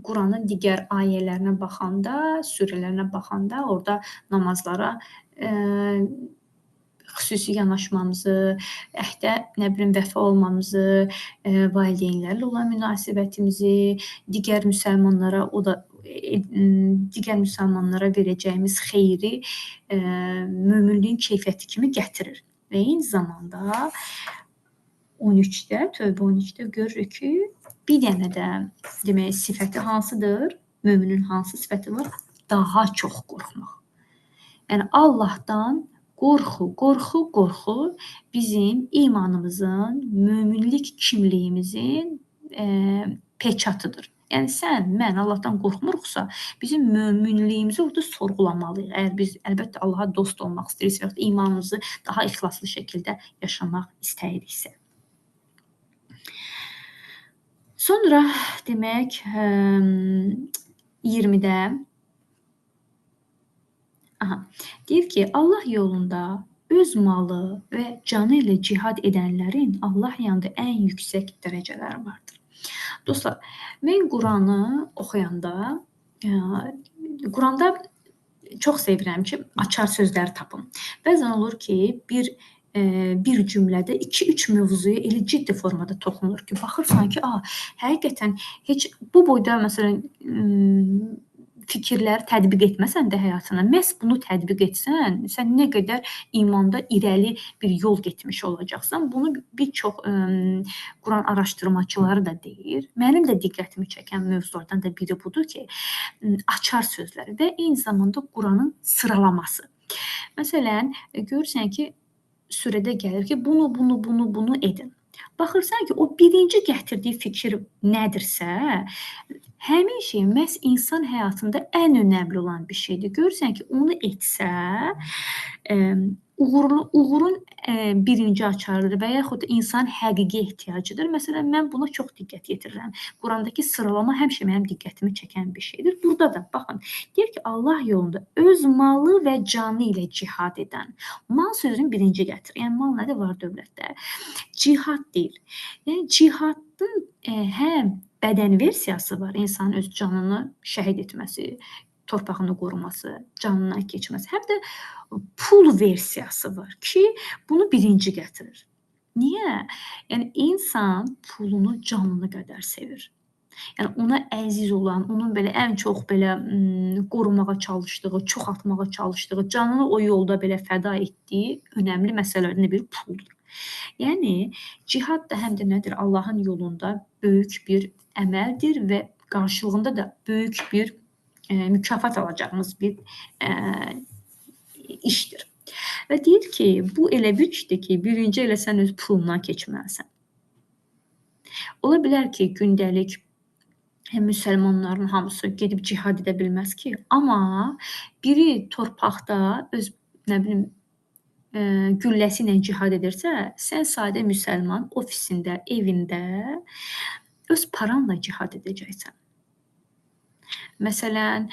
Quranın digər ayələrinə baxanda, surələrinə baxanda, orada namazlara xüsusi yanaşmamızı, əhdə, vəfa olmamızı, valideynlərlə olan münasibətimizi, digər müsəlmanlara verəcəyimiz xeyri möminliyin keyfiyyəti kimi gətirir. Və eyni zamanda 13-də, Tövbə 13-də görürük ki, Bir dənə də demək sifəti hansıdır? Möminin hansı sifəti var? Daha çox qorxmaq. Yəni Allahdan qorxu bizim imanımızın, möminlik kimliyimizin peçatıdır. Yəni sən, mən Allahdan qorxmuruqsa, bizim möminliyimizi orada sorğulamalıyıq. Əgər biz əlbəttə Allaha dost olmaq istəyiriksə, və ya imanımızı daha ixlaslı şəkildə yaşamaq istəyiriksə. Sonra demək 20-də deyir ki, Allah yolunda öz malı və canı ilə cihad edənlərin Allah yanında ən yüksək dərəcələri vardır. Dostlar, mən Quranı oxuyanda, Quranda çox sevirəm ki, açar sözləri tapım. Bəzən olur ki, bir cümlədə 2-3 mövzuya elə ciddi formada toxunur ki, baxırsan ki, həqiqətən heç bu boyda məsələn fikirləri tətbiq etməsən də həyatına, məhz bunu tətbiq etsən, sən nə qədər imanda irəli bir yol getmiş olacaqsan. Bunu bir çox Quran araşdırmaçıları da deyir. Mənim də diqqətimi çəkən mövzulardan da biri budur ki, açar sözləri və eyni zamanda Quranın sıralaması. Məsələn, görürsən ki, surədə gəlir ki, bunu edin. Baxırsan ki, o birinci gətirdiyi fikir nədirsə, həmin şey məhz insan həyatında ən önəmli olan bir şeydir. Görürsən ki, onu etsə, uğurun birinci açarıdır və yaxud da insan həqiqi ehtiyacıdır. Məsələn, mən buna çox diqqət yetirirəm. Qurandakı sıralama həmişə mənim diqqətimi çəkən bir şeydir. Burada da, baxın, deyir ki, Allah yolunda öz malı və canı ilə cihad edən. Mal sözünü birinci gətirir. Yəni, mal nədir? Var dövlətdə. Cihad deyil. Yəni, cihadın həm bədən versiyası var, insanın öz canını şəhid etməsi, torpağını qoruması, canına keçməsi. Həm də pul versiyası var ki, bunu birinci gətirir. Niyə? Yəni, insan pulunu canını qədər sevir. Yəni, ona əziz olan, onun belə ən çox belə qorumağa çalışdığı, çoxaltmağa çalışdığı, canını o yolda belə fəda etdiyi önəmli məsələlərdən biri puldur. Yəni, cihad da həm də nədir? Allahın yolunda böyük bir əməldir və qarşılığında da böyük bir mükafat alacağımız bir işdir. Və deyir ki, bu elə bir işdir ki, birinci elə sən öz pulundan keçməlisən. Ola bilər ki, gündəlik müsəlmanların hamısı gedib cihad edə bilməz ki, amma biri torpaqda öz, nə bilim, gülləsi ilə cihad edirsə, sən sadə müsəlman ofisində, evində öz paranla cihad edəcəksən. Məsələn,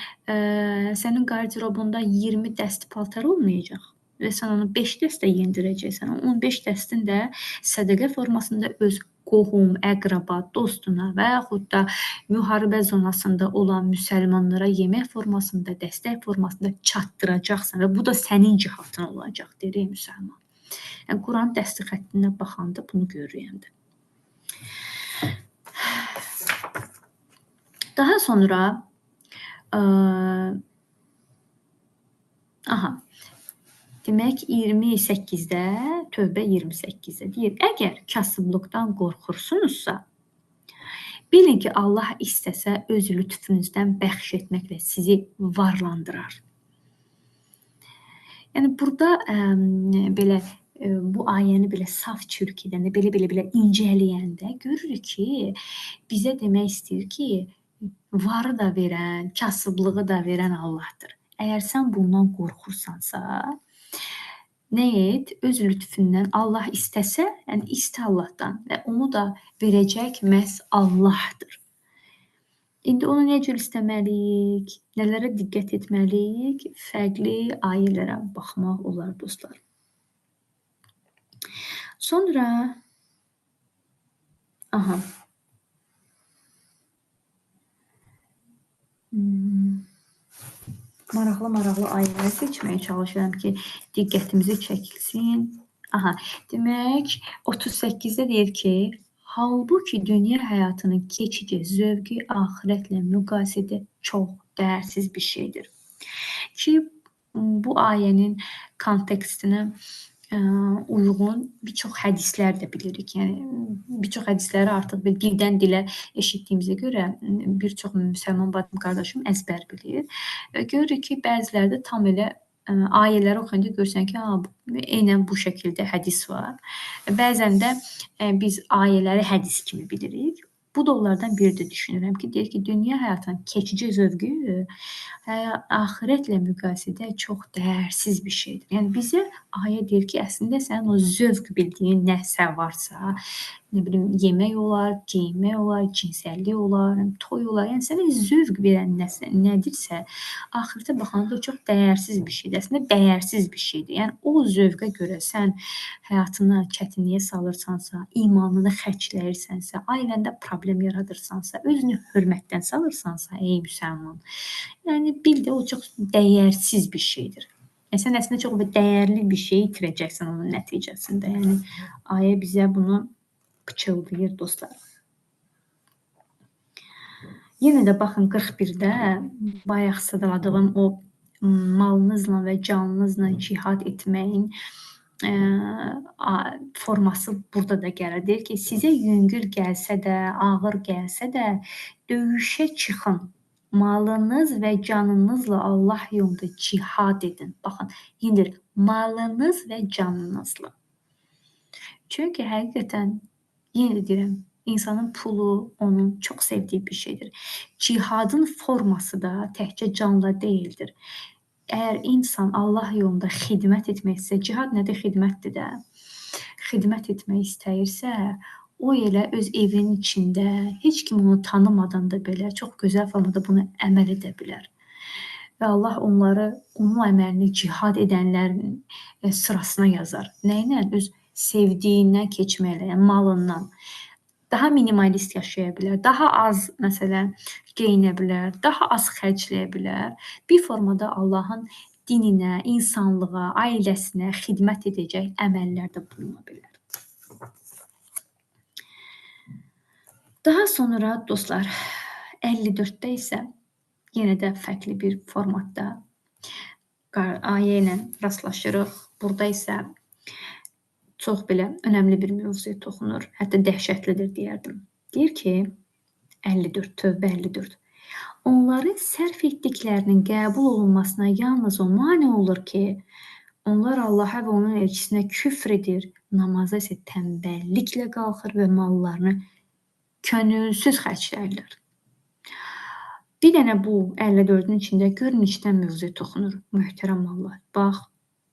sənin qarderobunda 20 dəst paltar olmayacaq və sən onu 5 dəstə yendirəcəksən. 15 dəstin də sədəqə formasında öz qohum, əqraba, dostuna və yaxud da müharibə zonasında olan müsəlmanlara yemək formasında, dəstək formasında çatdıracaqsan və bu da sənin cihadın olacaq, deyir müsəlman. Yəni, Quran dəsti xəttinə baxanda bunu görürəm. Daha sonra demək 28-də, Tövbə 28-də deyir, əgər kasıblıqdan qorxursunuzsa, bilin ki, Allah istəsə öz lütfunuzdan bəxş etməklə sizi varlandırar. Yəni, burada belə bu ayəni belə saf çürküdəndə, belə incələyəndə görürük ki, bizə demək istəyir ki, varı da verən, kasıblığı da verən Allahdır. Əgər sən bundan qorxursansa, nə et? Öz lütfündən Allah istəsə, yəni istə Allahdan və onu da verəcək məhz Allahdır. İndi onu necə istəməliyik? Nələrə diqqət etməliyik? Fərqli ayələrə baxmaq olar, dostlar. Sonra maraqlı ayələri seçməyə çalışıram ki, diqqətimizi çəkilsin. Demək, 38-də deyir ki, halbuki dünya həyatının keçici zövqü axirətlə müqayisədə çox dəyərsiz bir şeydir. Ki, bu ayənin kontekstinə uyğun bir çox hədislər də bilirik. Yəni bir çox hədisləri artıq dildən dilə eşitdiyimizə görə bir çox müsəlman bacım qardaşım əzbər bilir. Görürük ki, bəzilərdə tam elə ayələri oxuyanda görürsən ki, eynən bu şəkildə hədis var. Bəzən də biz ayələri hədis kimi bilirik. Bu da onlardan biridir düşünürəm ki, deyir ki, dünya həyatının keçici zövqü axirətlə müqayisədə çox dəyərsiz bir şeydir. Yəni bizə ayə deyir ki, əslində sənin o zövq bildiyin nəsə varsa, nə bilim, yemək olar, geyinmək olar, cinsəllik olar, toy olar. Yəni sənə zövq verən nəsə nədirsə, axirətə baxanda o çox dəyərsiz bir şeydir. Əslində dəyərsiz bir şeydir. Yəni o zövqə görə sən həyatını çətinliyə salırsansa, imanını xərcləyirsənsə, ailəndə problem yaradırsansa, özünü hörmətdən salırsansa, ey müsəlman, yəni bil də o çox dəyərsiz bir şeydir. Yəni sən əslində çox dəyərli bir şey itirəcəksən onun nəticəsində. Yəni ayə bizə bunu pıçıldayır dostlar. Yenə də baxın 41-də bayaq sadaladığım o malınızla və canınızla cihad etməyin forması burada da gəlir. Deyir ki, sizə yüngül gəlsə də, ağır gəlsə də döyüşə çıxın. Malınız və canınızla Allah yolunda cihad edin. Baxın, yenə malınız və canınızla. Çünki həqiqətən, yenə deyirəm, insanın pulu onun çox sevdiyi bir şeydir. Cihadın forması da təkcə canla deyildir. Əgər insan Allah yolunda xidmət etmək istəyirsə, cihad nədir? Xidmətdir də. Xidmət etmək istəyirsə, o elə öz evinin içində, heç kim onu tanımadan da belə çox gözəl formada bunu əməl edə bilər. Və Allah onları, onun əməlini cihad edənlərin sırasına yazar. Nəylə? Öz sevdiyindən keçməklə, yəni malından. Daha minimalist yaşaya bilər, daha az məsələn geyinə bilər, daha az xərcləyə bilər. Bir formada Allahın dininə, insanlığa, ailəsinə xidmət edəcək əməllərdə buluna bilər. Daha sonra dostlar 54-də isə yenə də fərqli bir formatda ayə ilə rastlaşırıq. Burada isə çox belə önəmli bir mövzuya toxunur. Hətta dəhşətlidir deyərdim. Deyir ki, 54, Tövbə 54. Onların sərf etdiklərinin qəbul olunmasına yalnız o mane olur ki, onlar Allaha və onun elçisinə küfr edir, namaza isə tənbəlliklə qalxır və mallarını könülsüz xərcləyirlər. Bir dənə bu 54-ün içində görün neçdən mövzuya toxunur. Möhtərəm Allah. Bax,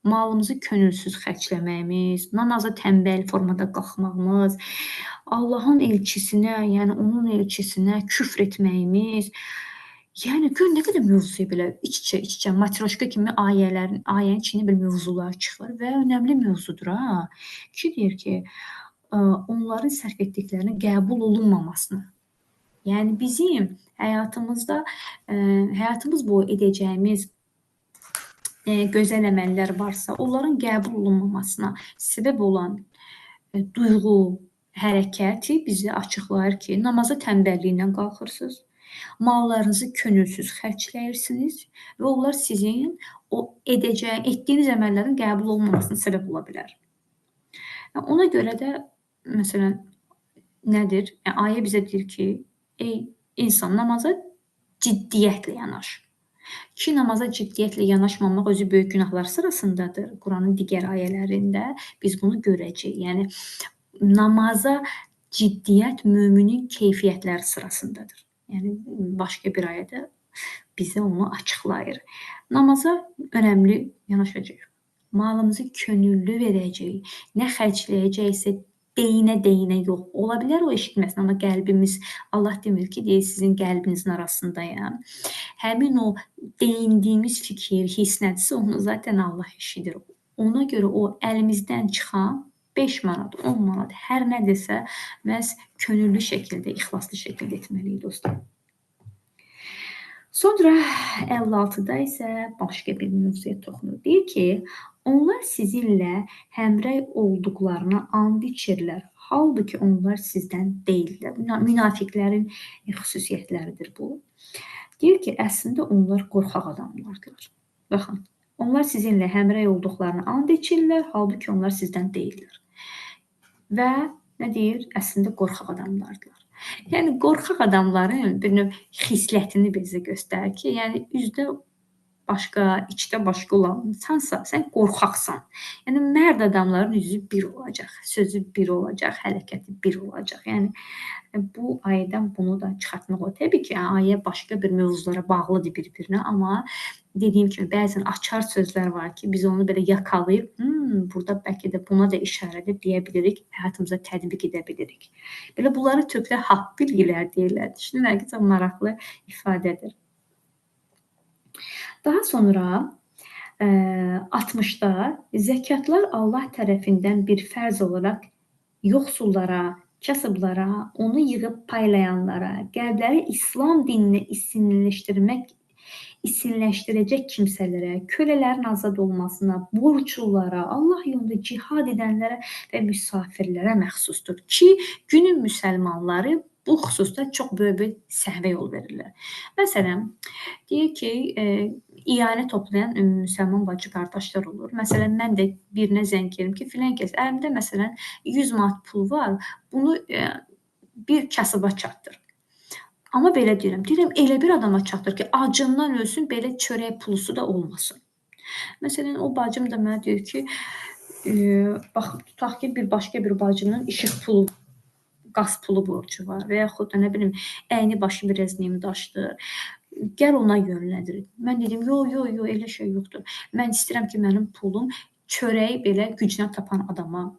malımızı könülsüz xərcləməyimiz, namaza tənbəl formada qalxmağımız, Allahın elçisinə, yəni onun elçisinə küfr etməyimiz, yəni gör nə qədər mövzuya belə iç-içə matroşka kimi ayənin içində bir mövzular çıxır və önəmli mövzudur ha. Ki deyir ki, onların sərf etdiklərinin qəbul olunmamasını. Yəni bizim həyatımızda həyatımız boyu edəcəyimiz gözəl əməllər varsa, onların qəbul olunmamasına səbəb olan duyğu, hərəkəti bizi açıqlayır ki, namaza tənbəlliklə qalxırsınız, mallarınızı könülsüz xərcləyirsiniz və onlar sizin o etdiyiniz əməllərin qəbul olunmamasına səbəb ola bilər. Ona görə də məsələn nədir? Ayə bizə deyir ki, ey insan, namaza ciddiyyətlə yanaş. Ki, namaza ciddiyyətlə yanaşmamaq özü böyük günahlar sırasındadır. Quranın digər ayələrində biz bunu görəcəyik. Yəni, namaza ciddiyyət müminin keyfiyyətləri sırasındadır. Yəni, başqa bir ayədə bizə onu açıqlayır. Namaza önəmli yanaşacaq. Malımızı könüllü verəcəyik. Nə xərcləyəcəksə deyinə yox. Ola bilər o eşitməsin, amma qəlbimiz, Allah demir ki, deyir, sizin qəlbinizin arasındayam. Həmin o deyindiyimiz fikir, hiss nədirsə, onu zaten Allah eşidir. Ona görə o əlimizdən çıxan 5 manat, 10 manat, hər nədirsə, məhz könüllü şəkildə, ixlaslı şəkildə etməliyik dostlar. Sonra 56-da isə başqa bir mövzuya toxunur. Deyir ki, onlar sizinlə həmrəy olduqlarına and içirlər. Halbuki onlar sizdən deyillər. Münafiqlərin xüsusiyyətləridir bu. Deyir ki, əslində onlar qorxaq adamlardır. Baxın, Onlar sizinlə həmrəy olduqlarını and içirlər, halbuki onlar sizdən deyillər. Və nə deyir? Əslində qorxaq adamlardılar. Yəni qorxaq adamların bir növ xislətini bizə göstərir ki, yəni üzdə başqa, içdə başqa olansansa, sən qorxaqsan. Yəni mərd adamların üzü bir olacaq, sözü bir olacaq, hərəkəti bir olacaq. Yəni bu ayədən bunu da çıxartmaq olar. Təbii ki, ayə başqa bir mövzulara bağlıdır bir-birinə, amma dediyim kimi bəzən açar sözlər var ki, biz onu belə yakalayıb, burada bəlkə də buna da işarədir deyə bilirik, həyatımıza tətbiq edə bilirik. Belə bunları türklər haqq bilgilər deyirlər. Düşünürlər ki, çox maraqlı ifadədir. Daha sonra 60-da zəkatlar Allah tərəfindən bir fərz olaraq yoxsullara, kasıblara, onu yığıb paylayanlara, qəlbləri İslam dininə isinləşdirəcək kimsələrə, kölələrin azad olmasına, borçlulara, Allah yolunda cihad edənlərə və müsafirlərə məxsusdur ki, günün müsəlmanları bu xüsusda çox böyük bir səhvə yol verirlər. Məsələn, deyək ki, iyanə toplayan müsəlman bacı qardaşlar olur. Məsələn, mən də birinə zəng edirəm ki, filan kəs əlimdə məsələn 100 manat pul var, bunu bir kasıba çatdır. Amma belə deyirəm, elə bir adama çatdır ki, acından ölsün, belə çörək pulusu da olmasın. Məsələn, o bacım da mənə deyir ki, bax, tutaq ki, başqa bir bacının işıq pulu, qaz pulu borcu var və yaxud da, nə bilim, əyni başı biraz nimdaşdır. Gəl ona yönləndir. Mən dedim, yox, elə şey yoxdur. Mən istəyirəm ki, mənim pulum çörəyi belə gücünə tapan adama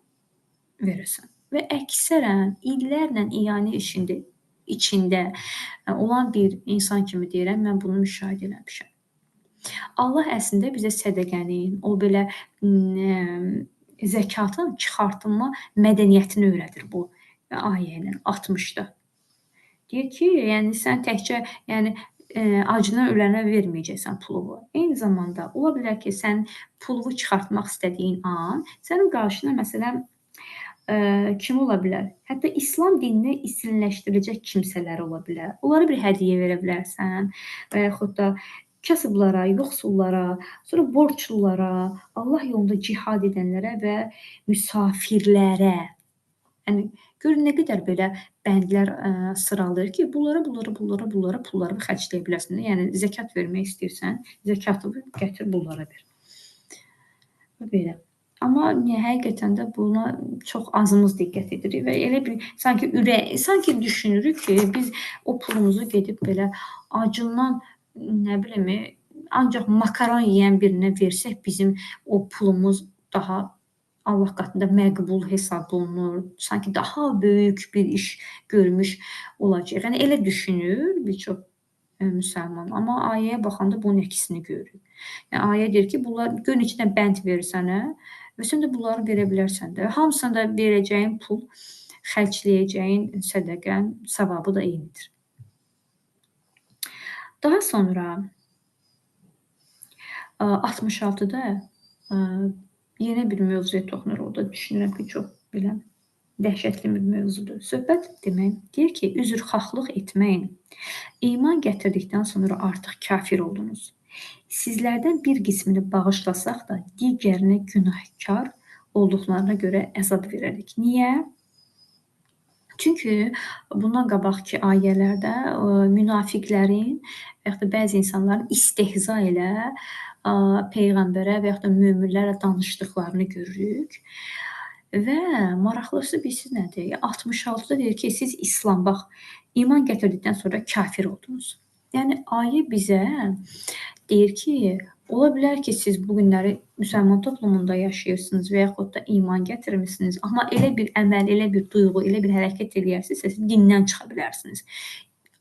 verəsən. Və əksərən illərlə iyanə içində olan bir insan kimi deyirəm, mən bunu müşahidə eləmişəm. Allah əslində bizə sədəqənin, o belə zəkatın çıxartılma mədəniyyətini öyrədir bu ayə ilə 60-da. Deyir ki, yəni sən təkcə acından ölənə verməyəcəksən pulu. Eyni zamanda ola bilər ki, sən pulu çıxartmaq istədiyin an sənin qarşına məsələn kim ola bilər? Hətta İslam dininə isinləşdiriləcək kimsələr ola bilər. Onlara bir hədiyyə verə bilərsən və yaxud da kasıblara, yoxsullara, sonra borçlulara, Allah yolunda cihad edənlərə və müsafirlərə. Yəni görün nə qədər belə bəndlər sıralayır ki, bunlara pulları xərcləyə bilərsən. Yəni zəkat vermək istəyirsən, zəkatı gətir bunlara ver. Belə. Amma həqiqətən də buna çox azımız diqqət edirik və elə bir sanki düşünürük ki, biz o pulumuzu gedib belə acından, nə bilim, ancaq makaron yeyən birinə versək, bizim o pulumuz daha Allah qatında məqbul hesab olunur. Sanki daha böyük bir iş görmüş olacaq. Yəni elə düşünür bir çox müsəlman. Amma ayəyə baxanda bunun əksini görürük. Yəni ayə deyir ki, bunlar gör neçə dənə bənd verir sənə və sən də bunları verə bilərsən də. Hamısına da verəcəyin pul, xərcləyəcəyin sədəqən savabı da eynidir. Daha sonra 66-da yenə bir mövzuya toxunur. O da düşünürəm ki, çox belə dəhşətli bir mövzudur. Söhbət demək, deyir ki, üzrxahlıq etməyin. İman gətirdikdən sonra artıq kafir oldunuz. Sizlərdən bir qismini bağışlasaq da, digərinə günahkar olduqlarına görə əzab verərik. Niyə? Çünki bundan qabaqki ayələrdə münafiqlərin və yaxud da bəzi insanların istehza ilə Peyğəmbərə və yaxud da möminlərlə danışdıqlarını görürük. Və maraqlısı bilirsiniz nədir? 66-da deyir ki, siz iman gətirdikdən sonra kafir oldunuz. Yəni ayə bizə deyir ki, ola bilər ki, siz bu günləri müsəlman toplumunda yaşayırsınız və yaxud da iman gətirmisiniz, amma elə bir əməl, elə bir duyğu, elə bir hərəkət edərsinizsə, siz dindən çıxa bilərsiniz.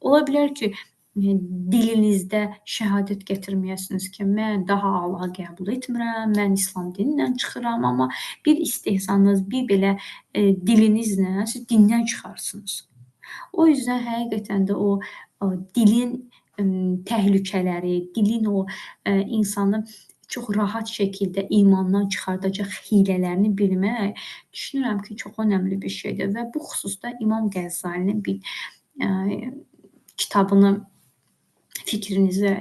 Ola bilər ki, dilinizdə şəhadət gətirməyəsiniz ki, mən daha Allahı qəbul etmirəm, mən İslam dinindən çıxıram, amma bir istehzanız, bir belə dilinizlə siz dindən çıxarsınız. O yüzden həqiqətən də o dilin təhlükələri, dilin o insanı çox rahat şəkildə imandan çıxardacaq hilələrini bilmək, düşünürəm ki, çox önəmli bir şeydir və bu xüsusda İmam Qəzzalinin bir kitabını fikrinizə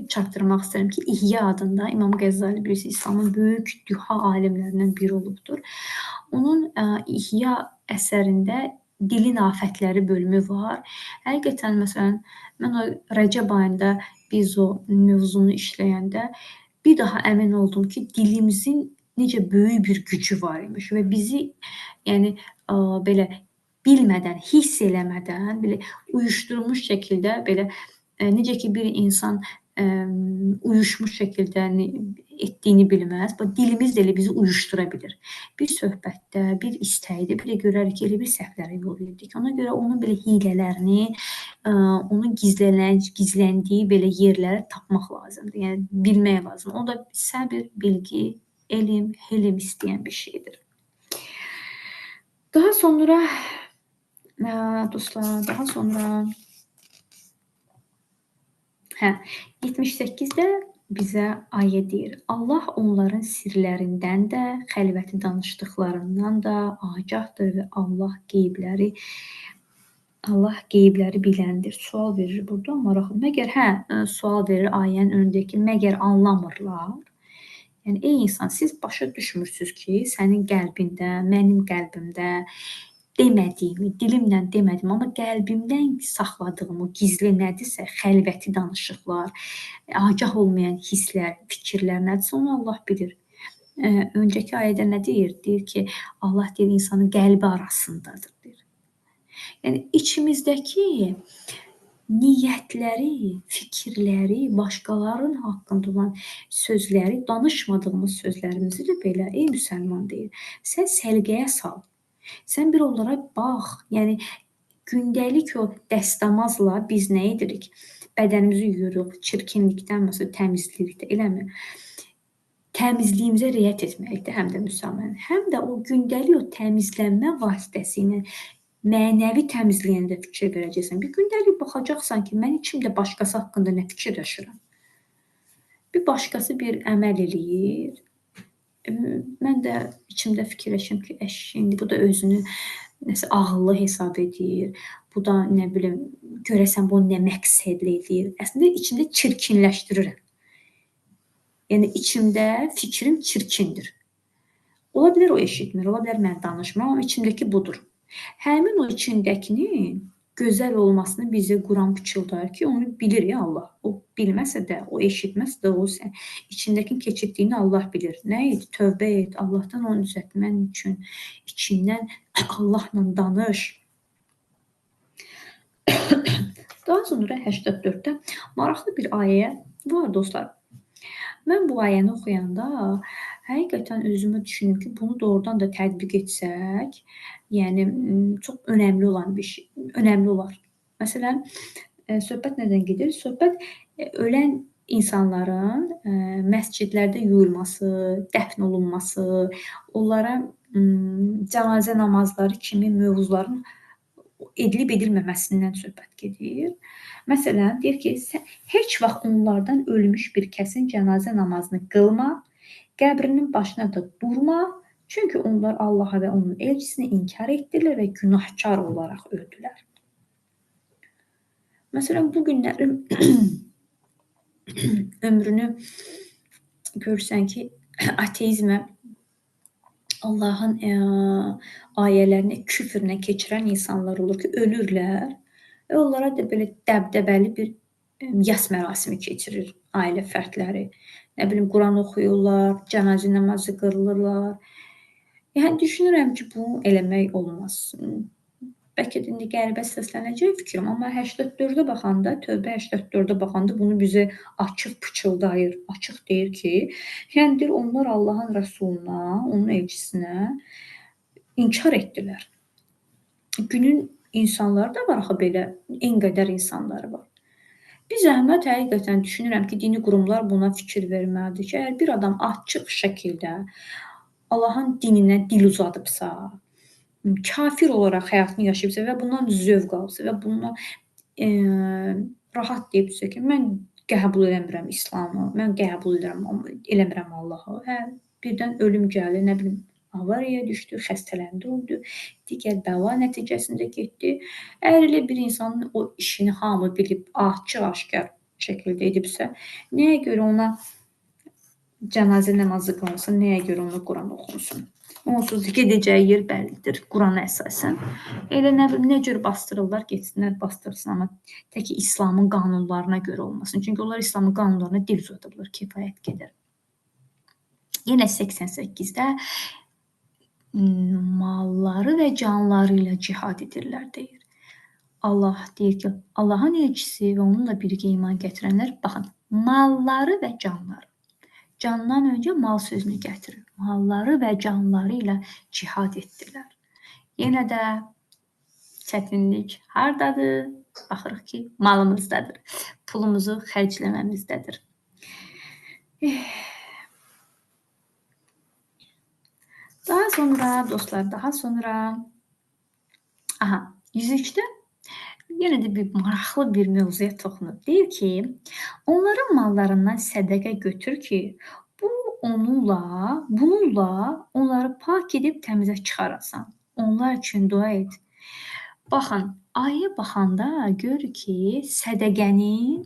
çatdırmaq istəyirəm ki, İhya adında İmam Qəzzali bilirsiniz, İslamın böyük düha alimlərindən biri olubdur. Onun İhya əsərində dilin afətləri bölümü var. Həqiqətən, məsələn, mən o Rəcəb ayında biz o mövzunu işləyəndə bir daha əmin oldum ki, dilimizin necə böyük bir gücü var imiş və bizi, yəni belə bilmədən, hiss eləmədən, belə uyuşdurulmuş şəkildə belə necə ki bir insan uyuşmuş şəkildə etdiyini bilməz. Dilimiz də elə bizi uyuşdura bilir. Bir söhbətdə, bir istəkdə belə görərik ki, elə bir səhvlərə yol verdik. Ona görə onun belə hilələrini, onun gizləndiyi belə yerləri tapmaq lazımdır. Yəni bilmək lazımdır. O da səbir, bilgi, elm, helm istəyən bir şeydir. Daha sonra dostlar, daha sonra 78-də bizə ayə deyir. Allah onların sirlərindən də, xəlvəti danışdıqlarından da agahdır və Allah qeybləri biləndir. Sual verir burada, maraqlı. Məgər sual verir ayənin önündəki, məgər anlamırlar? Yəni ey insan, siz başa düşmürsünüz ki, sənin qəlbində, mənim qəlbimdə demədiyimi, dilimlə demədim, amma qəlbimdən saxladığımı, gizli nədirsə, xəlvəti danışıqlar, agah olmayan hisslər, fikirlər nədirsə, onu Allah bilir. Öncəki ayədə nə deyir? Deyir ki, Allah deyir, insanın qəlbi arasındadır, deyir. Yəni, içimizdəki niyyətləri, fikirləri, başqalarının haqqında olan sözləri, danışmadığımız sözlərimizi də belə, ey müsəlman deyir, sən səlqəyə sal. Sən bir onlara bax, yəni gündəlik o dəstəmazla biz nə edirik? Bədənimizi yuyuruq, çirkinlikdən, məsələn, təmizlikdə, eləmi? Təmizliyimizə riayət etməkdir həm də müsəlman. Həm də o gündəlik o təmizlənmə vasitəsilə mənəvi təmizliyinə də fikir verəcəksən. Bir gündəlik baxacaqsan ki, mən içimdə başqası haqqında nə fikirləşirəm? Bir başqası bir əməl eləyir. Mən də içimdə fikirləşim ki, indi bu da özünü nəsə ağıllı hesab edir. Bu da nə bilim, görəsən bu nə məqsədli edir. Əslində içimdə çirkinləşdirirəm. Yəni içimdə fikrim çirkindir. Ola bilər o eşitmir, ola bilər mən danışmıram, amma içimdəki budur. Həmin o içindəkinin gözəl olmasını bizə Quran pıçıldayır ki, onu bilir ya Allah. O bilməsə də, o eşitməsə də, o sən içindəkin keçirdiyini Allah bilir. Nə et? Tövbə et. Allahdan onu düzəltmən üçün içindən Allahla danış. Daha sonra 84-də maraqlı bir ayə var dostlar. Mən bu ayəni oxuyanda həqiqətən özümə düşündüm ki, bunu doğrudan da tətbiq etsək, yəni çox önəmli olan bir şey, önəmli olar. Məsələn, söhbət nədən gedir? Söhbət ölən insanların məscidlərdə yuyulması, dəfn olunması, onlara cənazə namazları kimi mövzuların edilib edilməməsindən söhbət gedir. Məsələn, deyir ki, heç vaxt onlardan ölmüş bir kəsin cənazə namazını qılma, qəbrinin başına da durma, çünki onlar Allaha və onun elçisini inkar etdilər və günahkar olaraq öldülər. Məsələn, bu günlərin ömrünü görürsən ki, ateizmə, Allahın ayələrini küfrlə keçirən insanlar olur ki, ölürlər və onlara da belə dəbdəbəli bir yas mərasimi keçirir ailə fərdləri. Nə bilim, Quran oxuyurlar, cənazə namazı qılırlar. Yəni, düşünürəm ki, bunu eləmək olmaz. Bəlkə də indi qəribə səslənəcək fikrim, amma 84-də baxanda, Tövbə 84-də baxanda bunu bizə açıq pıçıldayır, açıq deyir ki, yəni deyir, onlar Allahın Rəsuluna, onun elçisinə inkar etdilər. Günün insanları da var, axı belə, en qədər insanları var. Bir zəhmət həqiqətən düşünürəm ki, dini qurumlar buna fikir verməlidir ki, əgər bir adam açıq şəkildə Allahın dininə dil uzadıbsa, kafir olaraq həyatını yaşayıbsa və bundan zövq alsa və bundan rahat deyibsə ki, mən qəbul eləmirəm İslamı, mən qəbul eləmirəm Allahı. Birdən ölüm gəlir, nə bilim, avariyaya düşdü, xəstələndi, oldu, digər bəla nəticəsində getdi. Əgər elə bir insanın o işini hamı bilib, açıq-aşkar şəkildə edibsə, nəyə görə ona cənazə namazı qılınsın, nəyə görə ona Quran oxunsun? Onsuz da gedəcəyi yer bəllidir, Qurana əsasən. Elə nə cür bastırırlar, getsinlər bastırsın, amma tək ki İslamın qanunlarına görə olmasın. Çünki onlar İslamın qanunlarına dil uzadıblar, kifayət qədər. Yenə 88-də malları və canları ilə cihad edirlər, deyir. Allah deyir ki, Allahın elçisi və onunla birgə iman gətirənlər, baxın, malları və canları. Candan öncə mal sözünü gətirir. Malları və canları ilə cihad etdilər. Yenə də çətinlik hardadır? Baxırıq ki, malımızdadır. Pulumuzu xərcləməmizdədir. Daha sonra, dostlar, aha, 103-də yenə də bir maraqlı bir mövzuya toxunub. Deyir ki, onların mallarından sədəqə götür ki, bununla onları pak edib təmizə çıxarasan. Onlar üçün dua et. Baxın, ayəyə baxanda görür ki, sədəqənin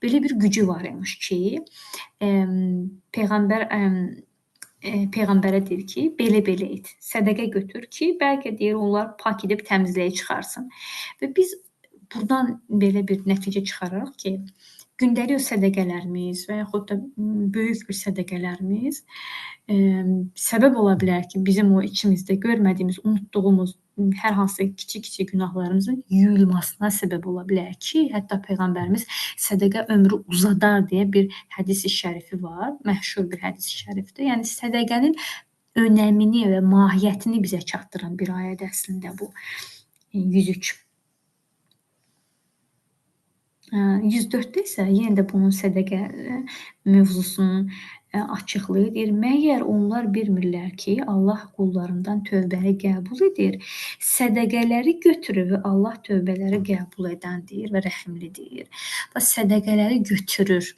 belə bir gücü var imiş ki, Peyğəmbərə deyir ki, belə et, sədəqə götür ki, bəlkə deyir, onlar pak edib təmizliyə çıxarsın. Və biz buradan belə bir nəticə çıxarırıq ki, gündəlik o sədəqələrimiz və yaxud da böyük bir sədəqələrimiz səbəb ola bilər ki, bizim o içimizdə görmədiyimiz, unutduğumuz hər hansı kiçik-kiçik günahlarımızın yuyulmasına səbəb ola bilər ki, hətta Peyğəmbərimiz sədəqə ömrü uzadar deyə bir hədis-i şərifi var, məşhur bir hədis-i şərifdir. Yəni sədəqənin önəmini və mahiyyətini bizə çatdıran bir ayədir əslində bu 103. 104-də isə yenə də bunun sədəqə mövzusunu açıqlayır. Deyir, məyər onlar bilmirlər ki, Allah qullarından tövbəni qəbul edir, sədəqələri götürür və Allah tövbələri qəbul edəndir və rəhimlidir. Və sədəqələri götürür.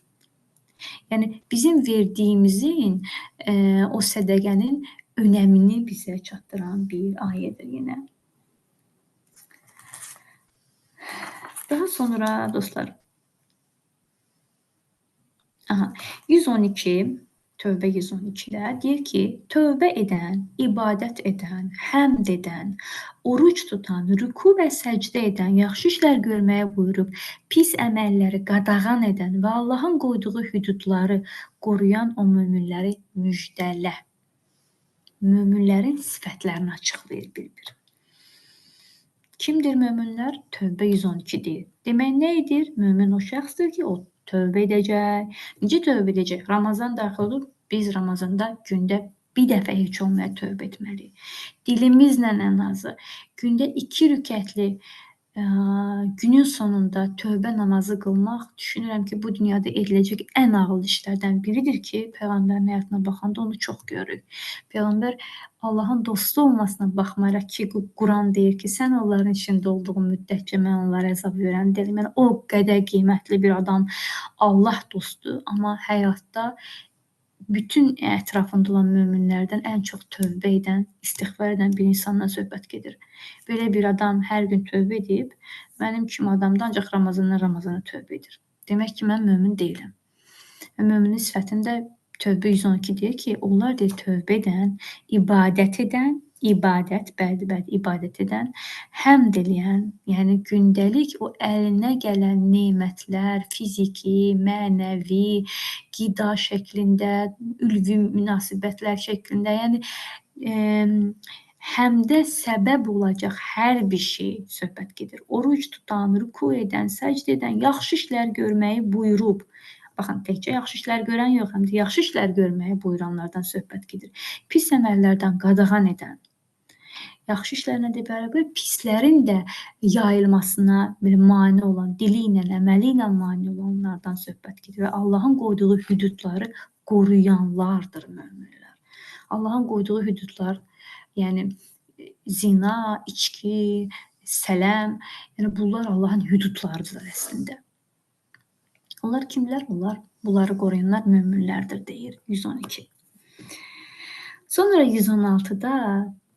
Yəni, bizim verdiyimizin, o sədəqənin önəmini bizə çatdıran bir ayədir yenə. Daha sonra dostlar, 112, Tövbə 112-də deyir ki, tövbə edən, ibadət edən, həmd edən, oruc tutan, rüku və səcdə edən, yaxşı işlər görməyə buyurub, pis əməlləri qadağan edən və Allahın qoyduğu hüdudları qoruyan o möminləri müjdələ. Möminlərin sifətlərini açıqlayır bir-bir. Kimdir möminlər? Tövbə 112 deyir. Demək nə edir? Mömin o şəxsdir ki, o tövbə edəcək. Necə tövbə edəcək? Ramazan daxil olur. Biz Ramazanda gündə bir dəfə heç olmaya tövbə etməliyik. Dilimizlə ən azı gündə 2 rükətli günün sonunda tövbə namazı qılmaq, düşünürəm ki, bu dünyada ediləcək ən ağıl işlərdən biridir ki, Peyğəmbərin həyatına baxanda onu çox görürük. Peyğəmbər Allahın dostu olmasına baxmayaraq ki, Quran deyir ki, sən onların içində olduğu müddətcə mən onlara əzab verən deyiləm. Yəni, o qədər qiymətli bir adam, Allah dostu, amma həyatda bütün ətrafında olan möminlərdən ən çox tövbə edən, istiğfar edən bir insandan söhbət gedir. Belə bir adam hər gün tövbə edib, mənim kimi adam da ancaq Ramazana tövbə edir. Demək ki, mən mömin deyiləm. Möminin sifətində Tövbə 112 deyir ki, onlar deyir tövbə edən, ibadət edən, həmd eləyən, yəni gündəlik o əlinə gələn nemətlər, fiziki, mənəvi, qida şəklində, ülvi münasibətlər şəklində, yəni həmdə səbəb olacaq hər bir şey söhbət gedir. Oruc tutan, rüku edən, səcdə edən, yaxşı işlər görməyi buyurub. Baxın, təkcə yaxşı işlər görən yox, həm də yaxşı işlər görməyi buyuranlardan söhbət gedir. Pis əməllərdən qadağan edən. Yaxşı işlərlə də bərabər pislərin də yayılmasına mane olan, dili ilə, əməli ilə mane olanlardan söhbət gedir və Allahın qoyduğu hüdudları qoruyanlardır möminlər. Allahın qoyduğu hüdudlar, yəni zina, içki, sələm, yəni bunlar Allahın hüdudlarıdır əslində. Onlar kimlər? Bunları qoruyanlar möminlərdir, deyir 112. Sonra 116-da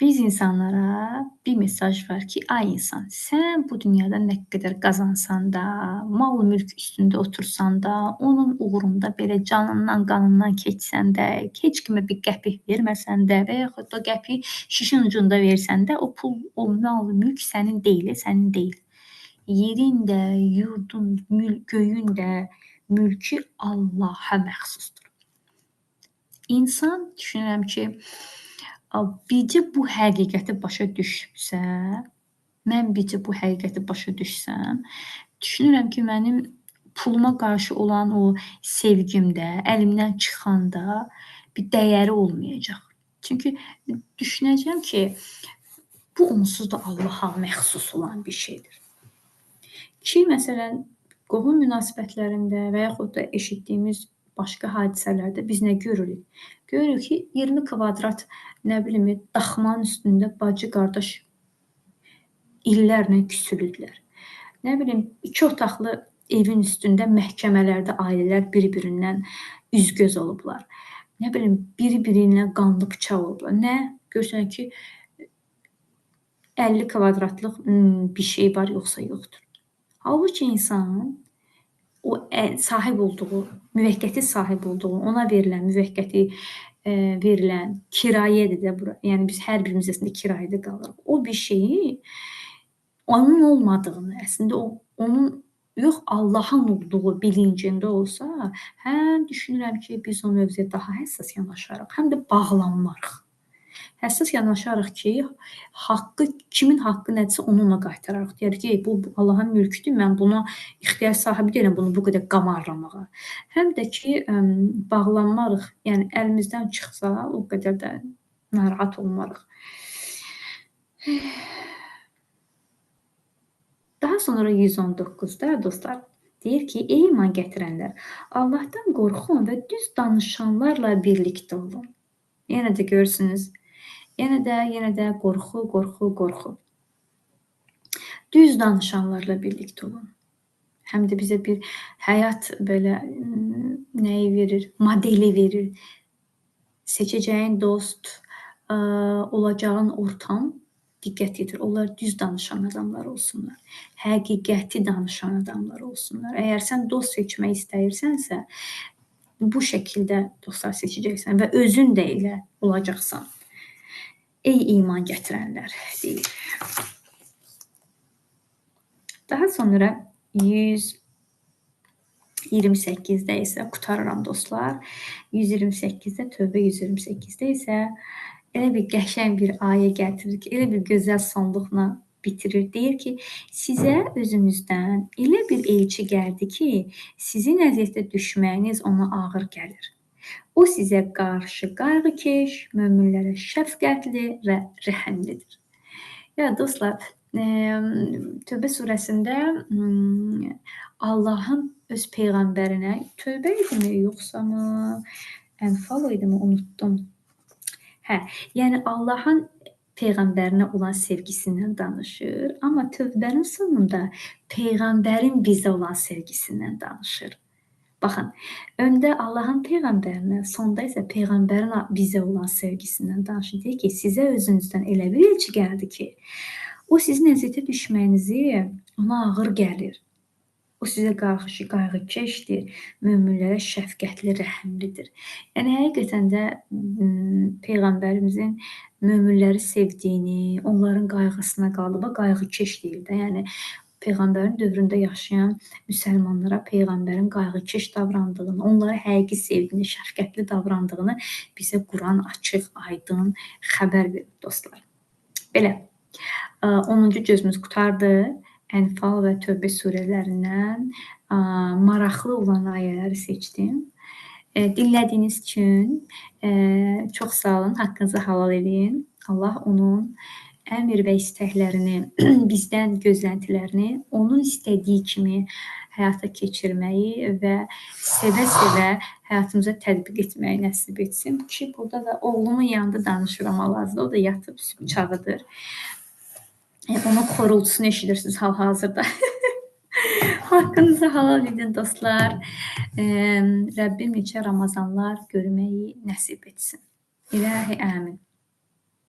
Biz insanlara bir mesaj var ki, ay insan, sən bu dünyada nə qədər qazansan da, mal-mülk üstündə otursan da, onun uğrunda belə canından, qanından keçsən də, heç kimə bir qəpik verməsən də və yaxud da qəpik şişin ucunda versən də, o pul, o mal-mülk sənin deyil, sənin deyil. Yerin də, yurdun, göyün də mülkü Allaha məxsusdur. İnsan düşünürəm ki, bircə bu həqiqəti başa düşsə, mən bircə bu həqiqəti başa düşsəm, düşünürəm ki, mənim puluma qarşı olan o sevgim də, əlimdən çıxanda bir dəyəri olmayacaq. Çünki düşünəcəm ki, bu onsuz da Allaha məxsus olan bir şeydir. Ki, məsələn, qohum münasibətlərində və yaxud da eşitdiyimiz başqa hadisələrdə biz nə görürük? Görürük ki, 20 kvadrat, nə bilim, daxmanın üstündə bacı-qardaş illərlə küsülüdülər. Nə bilim, 2 otaqlı evin üstündə məhkəmələrdə ailələr bir-birindən üz-göz olublar. Nə bilim, biri-biri ilə qanlı bıçaq olublar. Nə? Görsən ki, 50 kvadratlıq bir şey var, yoxsa yoxdur. Halbuki insan o sahib olduğu, müvəqqəti sahib olduğu, ona verilən, müvəqqəti verilən kirayədir də bura. Yəni biz hər birimiz əslində kirayədə qalırıq. O bir şeyi onun olmadığını, əslində onun yox, Allahın olduğu bilincində olsa, həm düşünürəm ki, biz o mövzuya daha həssas yanaşarıq, həm də bağlanmarıq. Həssas yanaşarıq ki, kimin haqqı nədirsə onunla qaytararıq. Deyərik ki, bu Allahın mülküdür, mən buna ixtiyar sahibi deyiləm, bunu bu qədər qamarlamağa. Həm də ki, bağlanmarıq, yəni əlimizdən çıxsa, o qədər də narahat olmarıq. Daha sonra 119-da dostlar deyir ki, ey iman gətirənlər, Allahdan qorxun və düz danışanlarla birlikdə olun. Yenə də görürsünüz, yenə də qorxu, qorxu, qorxu. Düz danışanlarla birlikdə olun. Həm də bizə bir həyat belə nəyi verir, modeli verir. Seçəcəyin dost, olacağın ortam, diqqət yetir. Onlar düz danışan adamlar olsunlar. Həqiqəti danışan adamlar olsunlar. Əgər sən dost seçmək istəyirsənsə, bu şəkildə dostlar seçəcəksən və özün də elə olacaqsan. Ey iman gətirənlər, deyir. Daha sonra 128-də isə qutarıram dostlar. 128-də, Tövbə 128-də isə elə bir qəşəng bir ayə gətirir ki, elə bir gözəl sonluqla bitirir. Deyir ki, sizə özünüzdən elə bir elçi gəldi ki, sizin əziyyətə düşməyiniz ona ağır gəlir. O sizə qarşı qayğıkeş, möminlərə şəfqətli və rəhəmlidir. Ya dostlar, Tövbə surəsində Allahın öz peyğəmbərinə, Tövbə idimi yoxsa mı, Ənfal idimi, unutdum. Yəni Allahın peyğəmbərinə olan sevgisindən danışır, amma Tövbənin sonunda peyğəmbərin bizə olan sevgisindən danışır. Baxın, öndə Allahın peyğəmbərinə, sonda isə peyğəmbərin bizə olan sevgisindən danışır. Deyir ki, sizə özünüzdən elə bir elçi gəldi ki, o sizin əziyyətə düşməyinizi ona ağır gəlir. O sizə qarşı qayğıkeşdir, möminlərə şəfqətli, rəhəmlidir. Yəni, həqiqətən də Peyğəmbərimizin möminləri sevdiyini, onların qayğısına qalıb, qayğıkeş deyil də. Yəni, Peyğəmbərin dövründə yaşayan müsəlmanlara Peyğəmbərin qayğıkeş davrandığını, onlara həqiqi sevdiyini, şəfqətli davrandığını bizə Quran açıq, aydın xəbər verir dostlar. Belə, 10-cu cözümüz qutardı. Ənfal və Tövbə surələrindən maraqlı olan ayələri seçdim. Dinlədiyiniz üçün çox sağ olun, haqqınızı halal edin. Allah onun əmr və istəklərini, bizdən gözləntilərini onun istədiyi kimi həyata keçirməyi və sevə-sevə həyatımıza tətbiq etməyi nəsib etsin. Ki, burada da oğlumun yanında danışıram hal-hazırda, o da yatıb sübh çağıdır. Onun xorultusunu eşidirsiniz hal-hazırda. Haqqınızı halal edin dostlar. Rəbbim neçə Ramazanlar görməyi nəsib etsin. İlahi əmin.